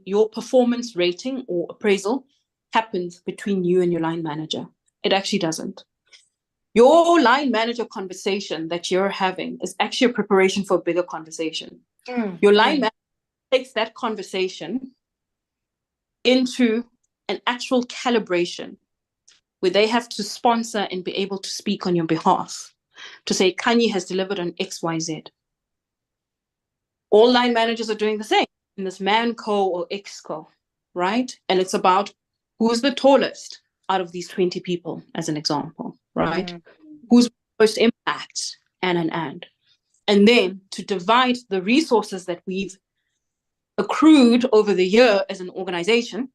your performance rating or appraisal happens between you and your line manager. It actually doesn't. Your line manager conversation that you're having is actually a preparation for a bigger conversation. Your line manager takes that conversation into an actual calibration where they have to sponsor and be able to speak on your behalf to say, Kanye has delivered on X, Y, Z. All line managers are doing the same in this ManCo or ExCo, right? And it's about who's the tallest out of these 20 people, as an example, right? Who's most impact, and then to divide the resources that we've accrued over the year as an organization,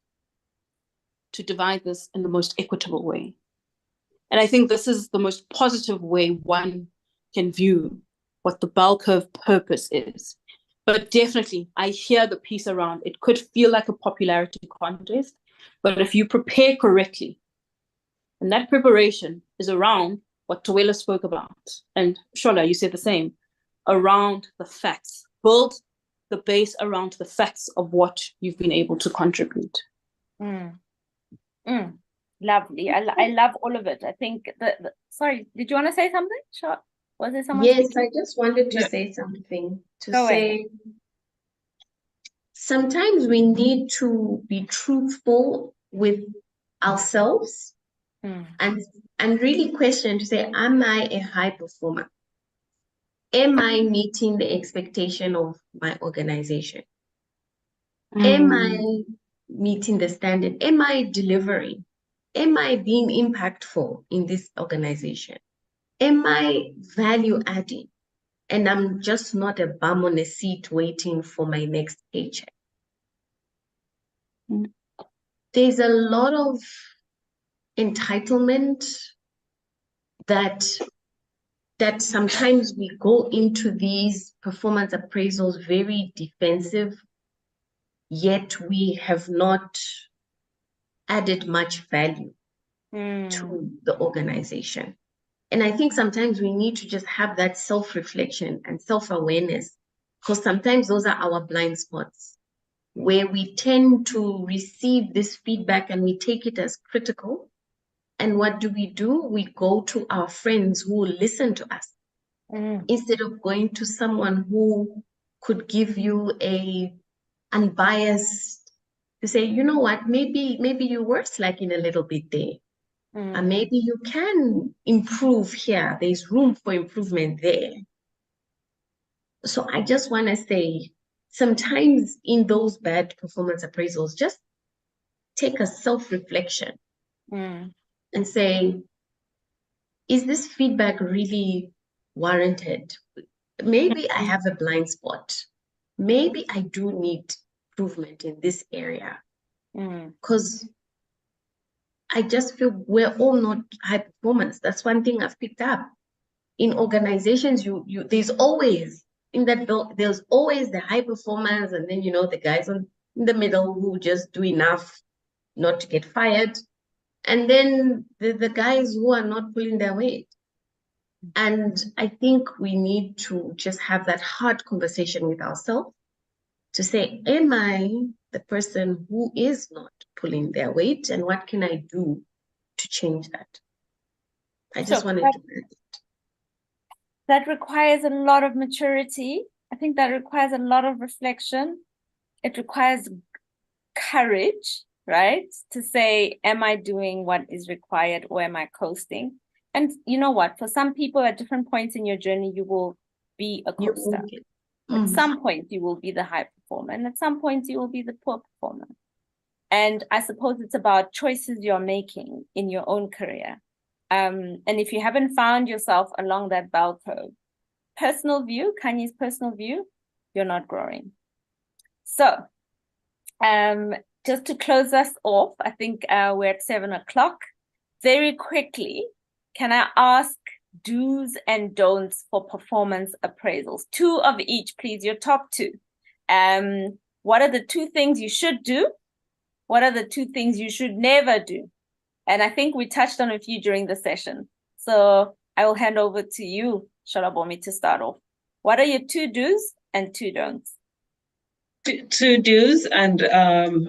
to divide this in the most equitable way. And I think this is the most positive way one can view what the bell curve purpose is. But definitely, I hear the piece around it could feel like a popularity contest, but if you prepare correctly, and that preparation is around what Tuwela spoke about, and Shola, you said the same, around the facts. Build the base around the facts of what you've been able to contribute. Lovely. I love all of it. I think sorry, did you want to say something? Sure. Was there someone Yes, speaking? I just wanted to say something. Go ahead. Sometimes we need to be truthful with ourselves and really question to say, am I a high performer? Am I meeting the expectation of my organization? Am I meeting the standard? Am I delivering? Am I being impactful in this organization? Am I value adding? And I'm just not a bum on a seat waiting for my next paycheck. There's a lot of entitlement that sometimes we go into these performance appraisals very defensive, yet we have not added much value to the organization. And I think sometimes we need to just have that self-reflection and self-awareness, because sometimes those are our blind spots, where we tend to receive this feedback and we take it as critical. And what do? We go to our friends who will listen to us instead of going to someone who could give you a unbiased, to say, you know what, maybe you were slacking a little bit there. And maybe you can improve here. There's room for improvement there. So I just want to say, sometimes in those bad performance appraisals, just take a self-reflection and say, is this feedback really warranted? Maybe I have a blind spot. Maybe I do need improvement in this area. Because I just feel we're all not high performance. That's one thing I've picked up. In organizations, there's always there's always the high performers, and then the guys in the middle who just do enough not to get fired, and then the guys who are not pulling their weight. And I think we need to just have that hard conversation with ourselves to say, am I the person who is not pulling their weight, and what can I do to change that? I just wanted to add it. That requires a lot of maturity. I think that requires a lot of reflection. It requires courage, right? To say, am I doing what is required, or am I coasting? And you know what? For some people at different points in your journey, you will be a coaster. At some point, you will be the high performer. And at some points, you will be the poor performer. And I suppose it's about choices you're making in your own career. And if you haven't found yourself along that bell curve, Kanye's personal view, you're not growing. So just to close us off, I think we're at 7 o'clock. Very quickly, can I ask do's and don'ts for performance appraisals. 2 of each, please, your top 2. What are the 2 things you should do? What are the 2 things you should never do? And I think we touched on a few during the session. So I will hand over to you, Shalabomi, to start off. What are your 2 do's and 2 don'ts? 2 do's, and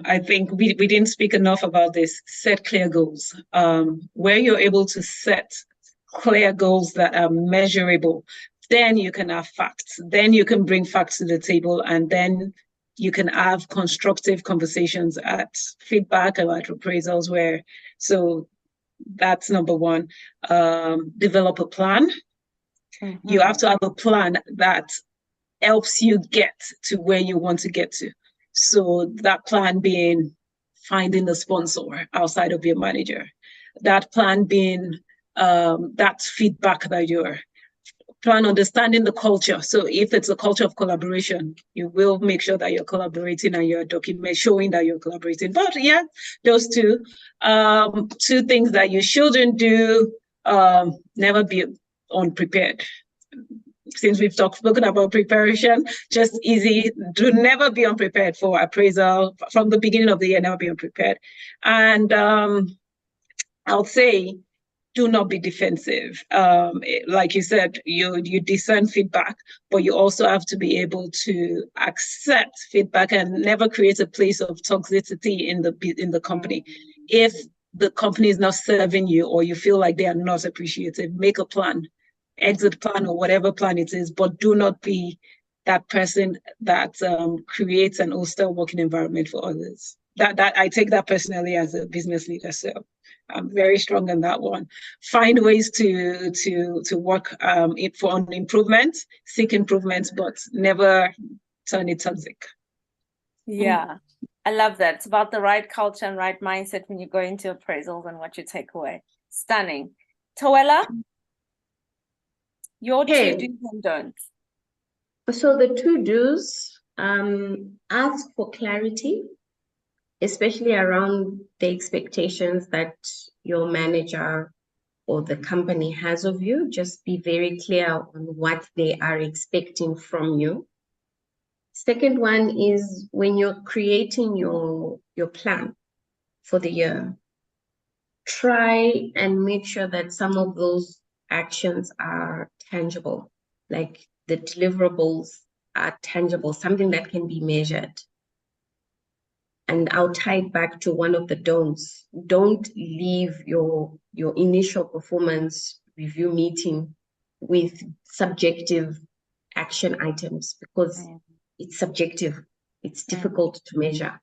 I think we didn't speak enough about this. Set clear goals. Where you're able to set clear goals that are measurable, then you can have facts. Then you can bring facts to the table, and then you can have constructive conversations at feedback or at appraisals where, so that's number 1. Develop a plan. Mm-hmm. You have to have a plan that helps you get to where you want to get to. So that plan being finding a sponsor outside of your manager. That plan being that feedback that you're plan understanding the culture. So if it's a culture of collaboration, you will make sure that you're collaborating and you're showing that you're collaborating. But yeah, those 2. 2 things that you shouldn't do, never be unprepared. Since we've spoken about preparation, just easy, do never be unprepared for appraisal. From the beginning of the year, never be unprepared. And I'll say, do not be defensive. Like you said, you discern feedback, but you also have to be able to accept feedback and never create a place of toxicity in the company. If the company is not serving you or you feel like they are not appreciative, make a plan, exit plan or whatever plan it is, but do not be that person that creates an hostile working environment for others. That I take that personally as a business leader. So I'm very strong on that one. Find ways to work for an improvement, seek improvements, but never turn it toxic. Yeah, I love that. It's about the right culture and right mindset when you go into appraisals and what you take away. Stunning. Toela, your 2 do's and don'ts. So the 2 do's, ask for clarity, especially around the expectations that your manager or the company has of you. Just be very clear on what they are expecting from you. Second one is when you're creating your plan for the year, try and make sure that some of those actions are tangible, like the deliverables are tangible, something that can be measured. And I'll tie it back to one of the don'ts. Don't leave your initial performance review meeting with subjective action items, because it's subjective. It's difficult to measure.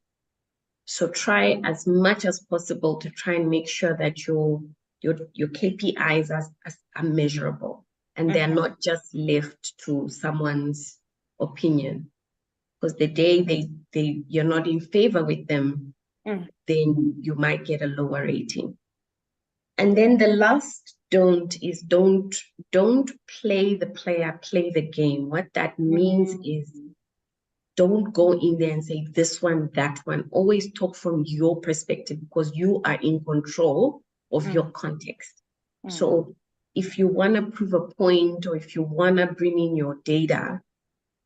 So try as much as possible to try and make sure that your KPIs are measurable and they're not just left to someone's opinion. Because the day you're not in favor with them, then you might get a lower rating. And then the last don't is don't play the player, play the game. What that means is don't go in there and say this one, that one. Always talk from your perspective, because you are in control of your context. So if you want to prove a point, or if you want to bring in your data,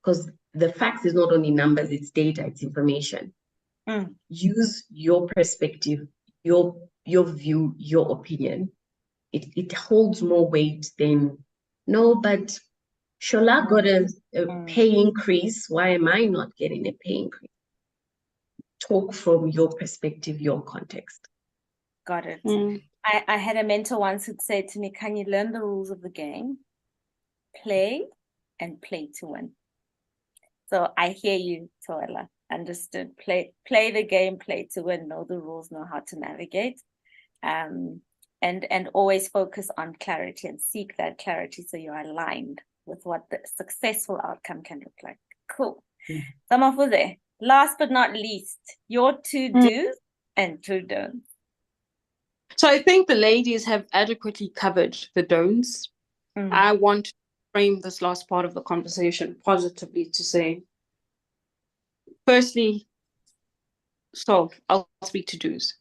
because the facts is not only numbers, it's data, it's information. Use your perspective, your view, your opinion. It holds more weight than, no, but Shola got a pay increase. Why am I not getting a pay increase? Talk from your perspective, your context. Got it. I had a mentor once who'd say to me, can you learn the rules of the game? Play and play to win. So I hear you, Toela. Understood. Play the game, play to win. Know the rules, know how to navigate. And always focus on clarity and seek that clarity so you're aligned with what the successful outcome can look like. Cool. Samafuze, last but not least, your 2 do's and 2 don'ts. So I think the ladies have adequately covered the don'ts. I want to frame this last part of the conversation positively to say, firstly, so I'll speak to do's.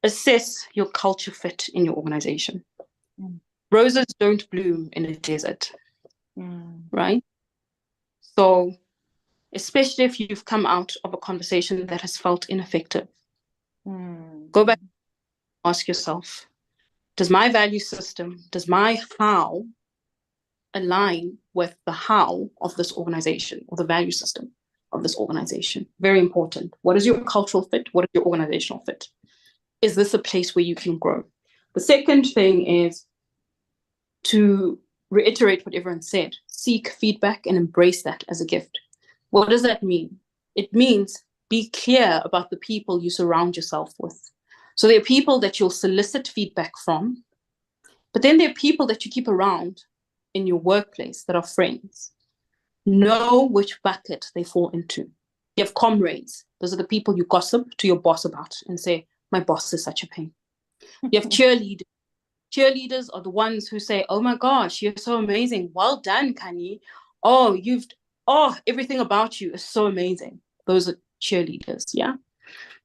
Assess your culture fit in your organization. Roses don't bloom in a desert, Mm. right? So especially if you've come out of a conversation that has felt ineffective, go back, ask yourself, does my value system, does my how align with the how of this organization or the value system of this organization? Very important. What is your cultural fit? What is your organizational fit? Is this a place where you can grow? The second thing is to reiterate what everyone said, seek feedback and embrace that as a gift. What does that mean? It means be clear about the people you surround yourself with. So there are people that you'll solicit feedback from, but then there are people that you keep around in your workplace that are friends. Know which bucket they fall into. You have comrades. Those are the people you gossip to your boss about and say, my boss is such a pain. You have cheerleaders. Cheerleaders are the ones who say, oh my gosh, you're so amazing. Well done, Kanye. Oh, everything about you is so amazing. Those are cheerleaders, yeah?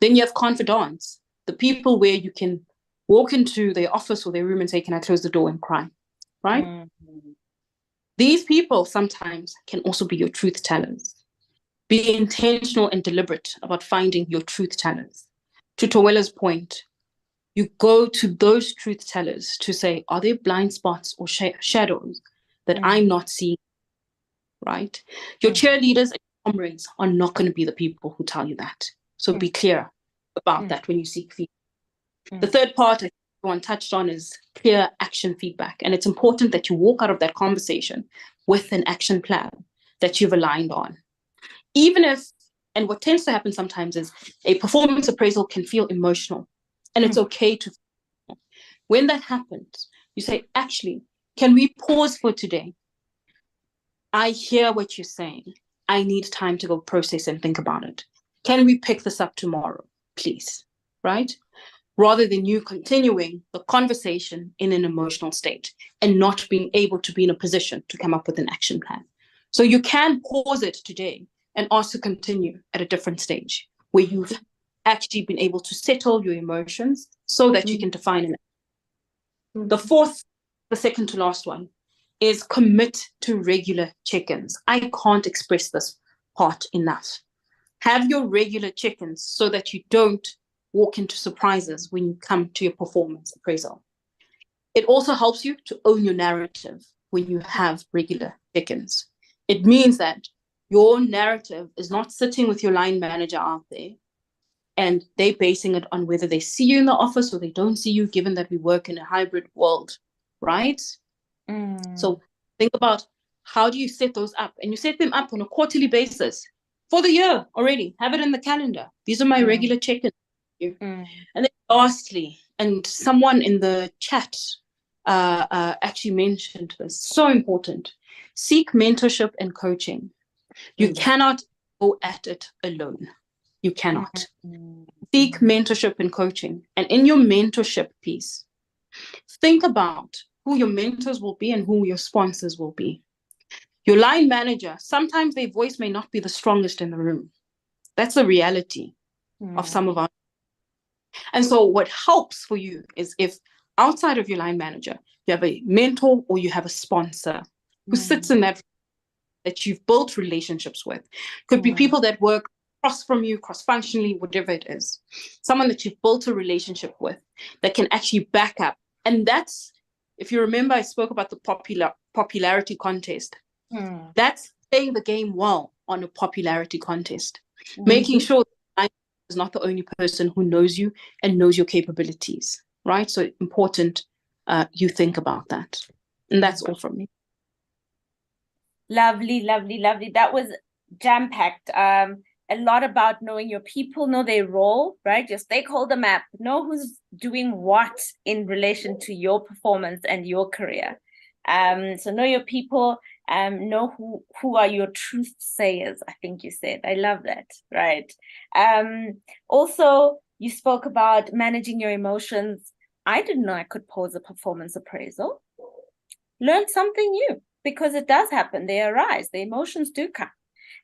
Then you have confidants, the people where you can walk into their office or their room and say, can I close the door and cry, right? Mm-hmm. These people sometimes can also be your truth tellers. Be intentional and deliberate about finding your truth tellers. To Tawela's point, you go to those truth tellers to say, are there blind spots or shadows that I'm not seeing, right? Your cheerleaders and comrades are not going to be the people who tell you that. So be clear about that when you seek feedback. The third part everyone touched on is clear action feedback. And it's important that you walk out of that conversation with an action plan that you've aligned on. Even if, and what tends to happen sometimes is a performance appraisal can feel emotional. And it's okay to. When that happens, you say, actually, can we pause for today? I hear what you're saying. I need time to go process and think about it. Can we pick this up tomorrow, please? Right? Rather than you continuing the conversation in an emotional state and not being able to be in a position to come up with an action plan. So you can pause it today and ask to continue at a different stage where you've actually been able to settle your emotions so that you can define an. The fourth, the second to last one, is commit to regular check-ins. I can't express this part enough. Have your regular check-ins so that you don't walk into surprises when you come to your performance appraisal. It also helps you to own your narrative when you have regular check-ins. It means that your narrative is not sitting with your line manager out there and they're basing it on whether they see you in the office or they don't see you, given that we work in a hybrid world, right? So think about how do you set those up? And you set them up on a quarterly basis for the year already. Have it in the calendar. These are my regular check-ins. And then lastly, and someone in the chat actually mentioned this, so important, seek mentorship and coaching. You cannot go at it alone. You cannot. Seek mentorship and coaching. And in your mentorship piece, think about who your mentors will be and who your sponsors will be. Your line manager, sometimes their voice may not be the strongest in the room. That's the reality of some of our. And so what helps for you is if outside of your line manager, you have a mentor or you have a sponsor who sits in that you've built relationships with. Could be people that work across from you, cross-functionally, whatever it is. Someone that you've built a relationship with that can actually back up. And that's, if you remember, I spoke about the popularity contest. That's playing the game well on a popularity contest. Making sure that is not the only person who knows you and knows your capabilities, right? So important you think about that. And that's all from me. Lovely, lovely, lovely. That was jam-packed. A lot about knowing your people, know their role, right? Your stakeholder map, know who's doing what in relation to your performance and your career. So know your people, know who are your truth sayers, I think you said. I love that, right? Also, you spoke about managing your emotions. I didn't know I could pose a performance appraisal. Learn something new, because it does happen. They arise. The emotions do come.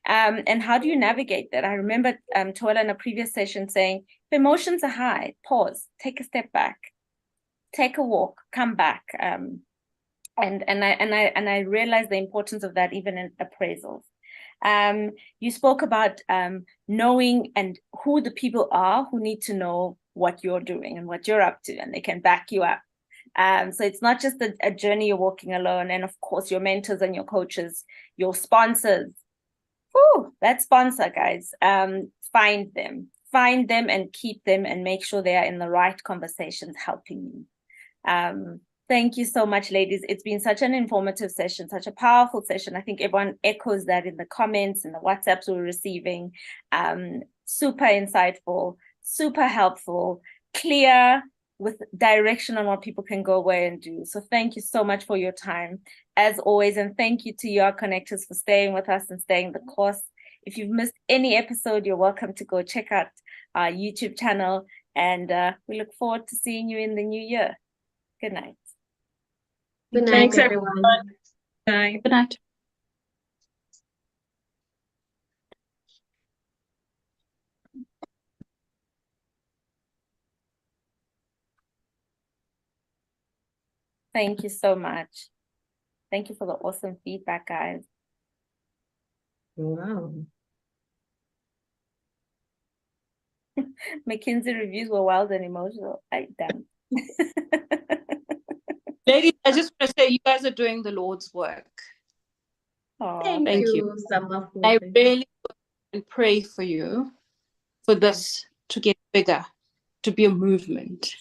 And how do you navigate that? I remember Toela in a previous session saying, if emotions are high, pause, take a step back, take a walk, come back. And I realize the importance of that even in appraisals. You spoke about knowing and who the people are who need to know what you're doing and what you're up to, and they can back you up. So it's not just a journey you're walking alone. And of course, your mentors and your coaches, your sponsors. Whew, that sponsor, guys, find them and keep them and make sure they are in the right conversations helping you. Thank you so much, ladies. It's been such an informative session, such a powerful session. I think everyone echoes that in the comments and the WhatsApps we're receiving. Super insightful, super helpful, clear, with direction on what people can go away and do. So thank you so much for your time, as always. And thank you to your connectors for staying with us and staying the course. If you've missed any episode, you're welcome to go check out our YouTube channel. And we look forward to seeing you in the new year. Good night. Good night, Thanks, everyone. Bye. Good night. Thank you so much. Thank you for the awesome feedback, guys. Wow. McKinsey reviews were wild and emotional. Damn. Ladies, I just want to say you guys are doing the Lord's work. Oh, Thank Thank you. you, Zama. I really and pray for you for this to get bigger, to be a movement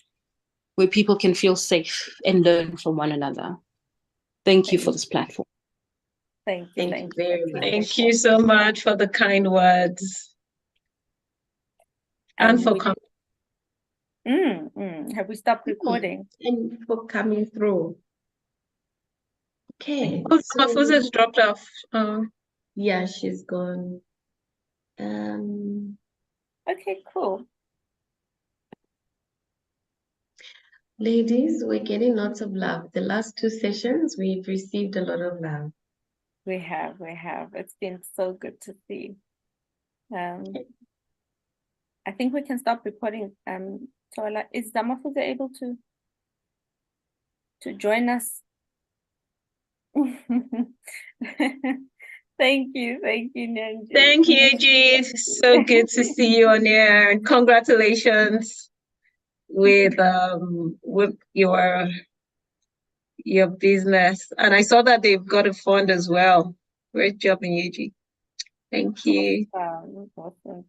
where people can feel safe and learn from one another. Thank you for this platform. Thank you. Thank you very much. Thank you so much for the kind words and for coming. Have we stopped recording? And for coming through. Okay. Oh, Mafuza's dropped off. Yeah, she's gone. Okay, cool. Ladies, we're getting lots of love. The last 2 sessions, we've received a lot of love. We have. It's been so good to see. I think we can stop recording. Tola, is Zamafuza able to join us? Thank you, Nyanji. Thank you, G. So good to see you on here. And congratulations with your business. And I saw that they've got a fund as well. Great job, Nyeji. Thank you. Awesome.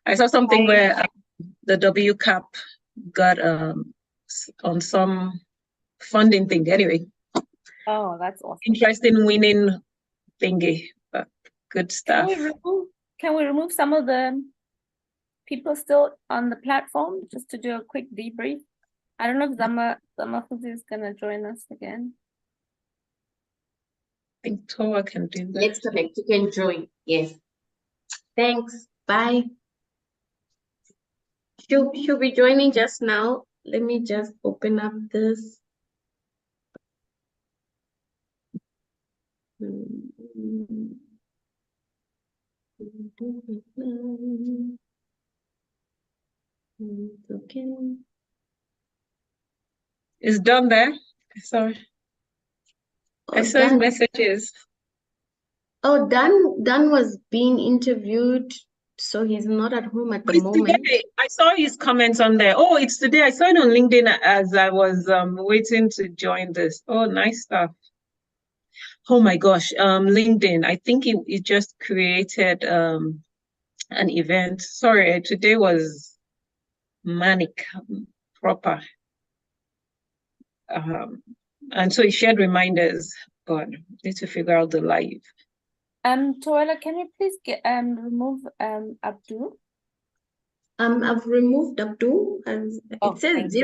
I saw something where the WCAP got on some funding thing. Anyway. Oh, that's awesome. Interesting winning thingy, but good stuff. Can we remove some of the people still on the platform just to do a quick debrief? I don't know if Zamafuzi is gonna join us again. I think Toa can do that. Let's connect. You can join. Yes. Thanks. Bye. She'll be joining just now. Let me just open up this. Okay. It's done there. Sorry. I saw his messages. Oh, Dan was being interviewed, so he's not at home at the moment. Today. I saw his comments on there. Oh, it's today. I saw it on LinkedIn as I was waiting to join this. Oh, nice stuff. Oh my gosh, LinkedIn. I think it just created an event. Sorry, today was manic, proper. And so it shared reminders, but need to figure out the live. Toela, can you please remove Abdul? I've removed Abdul, and it says 0.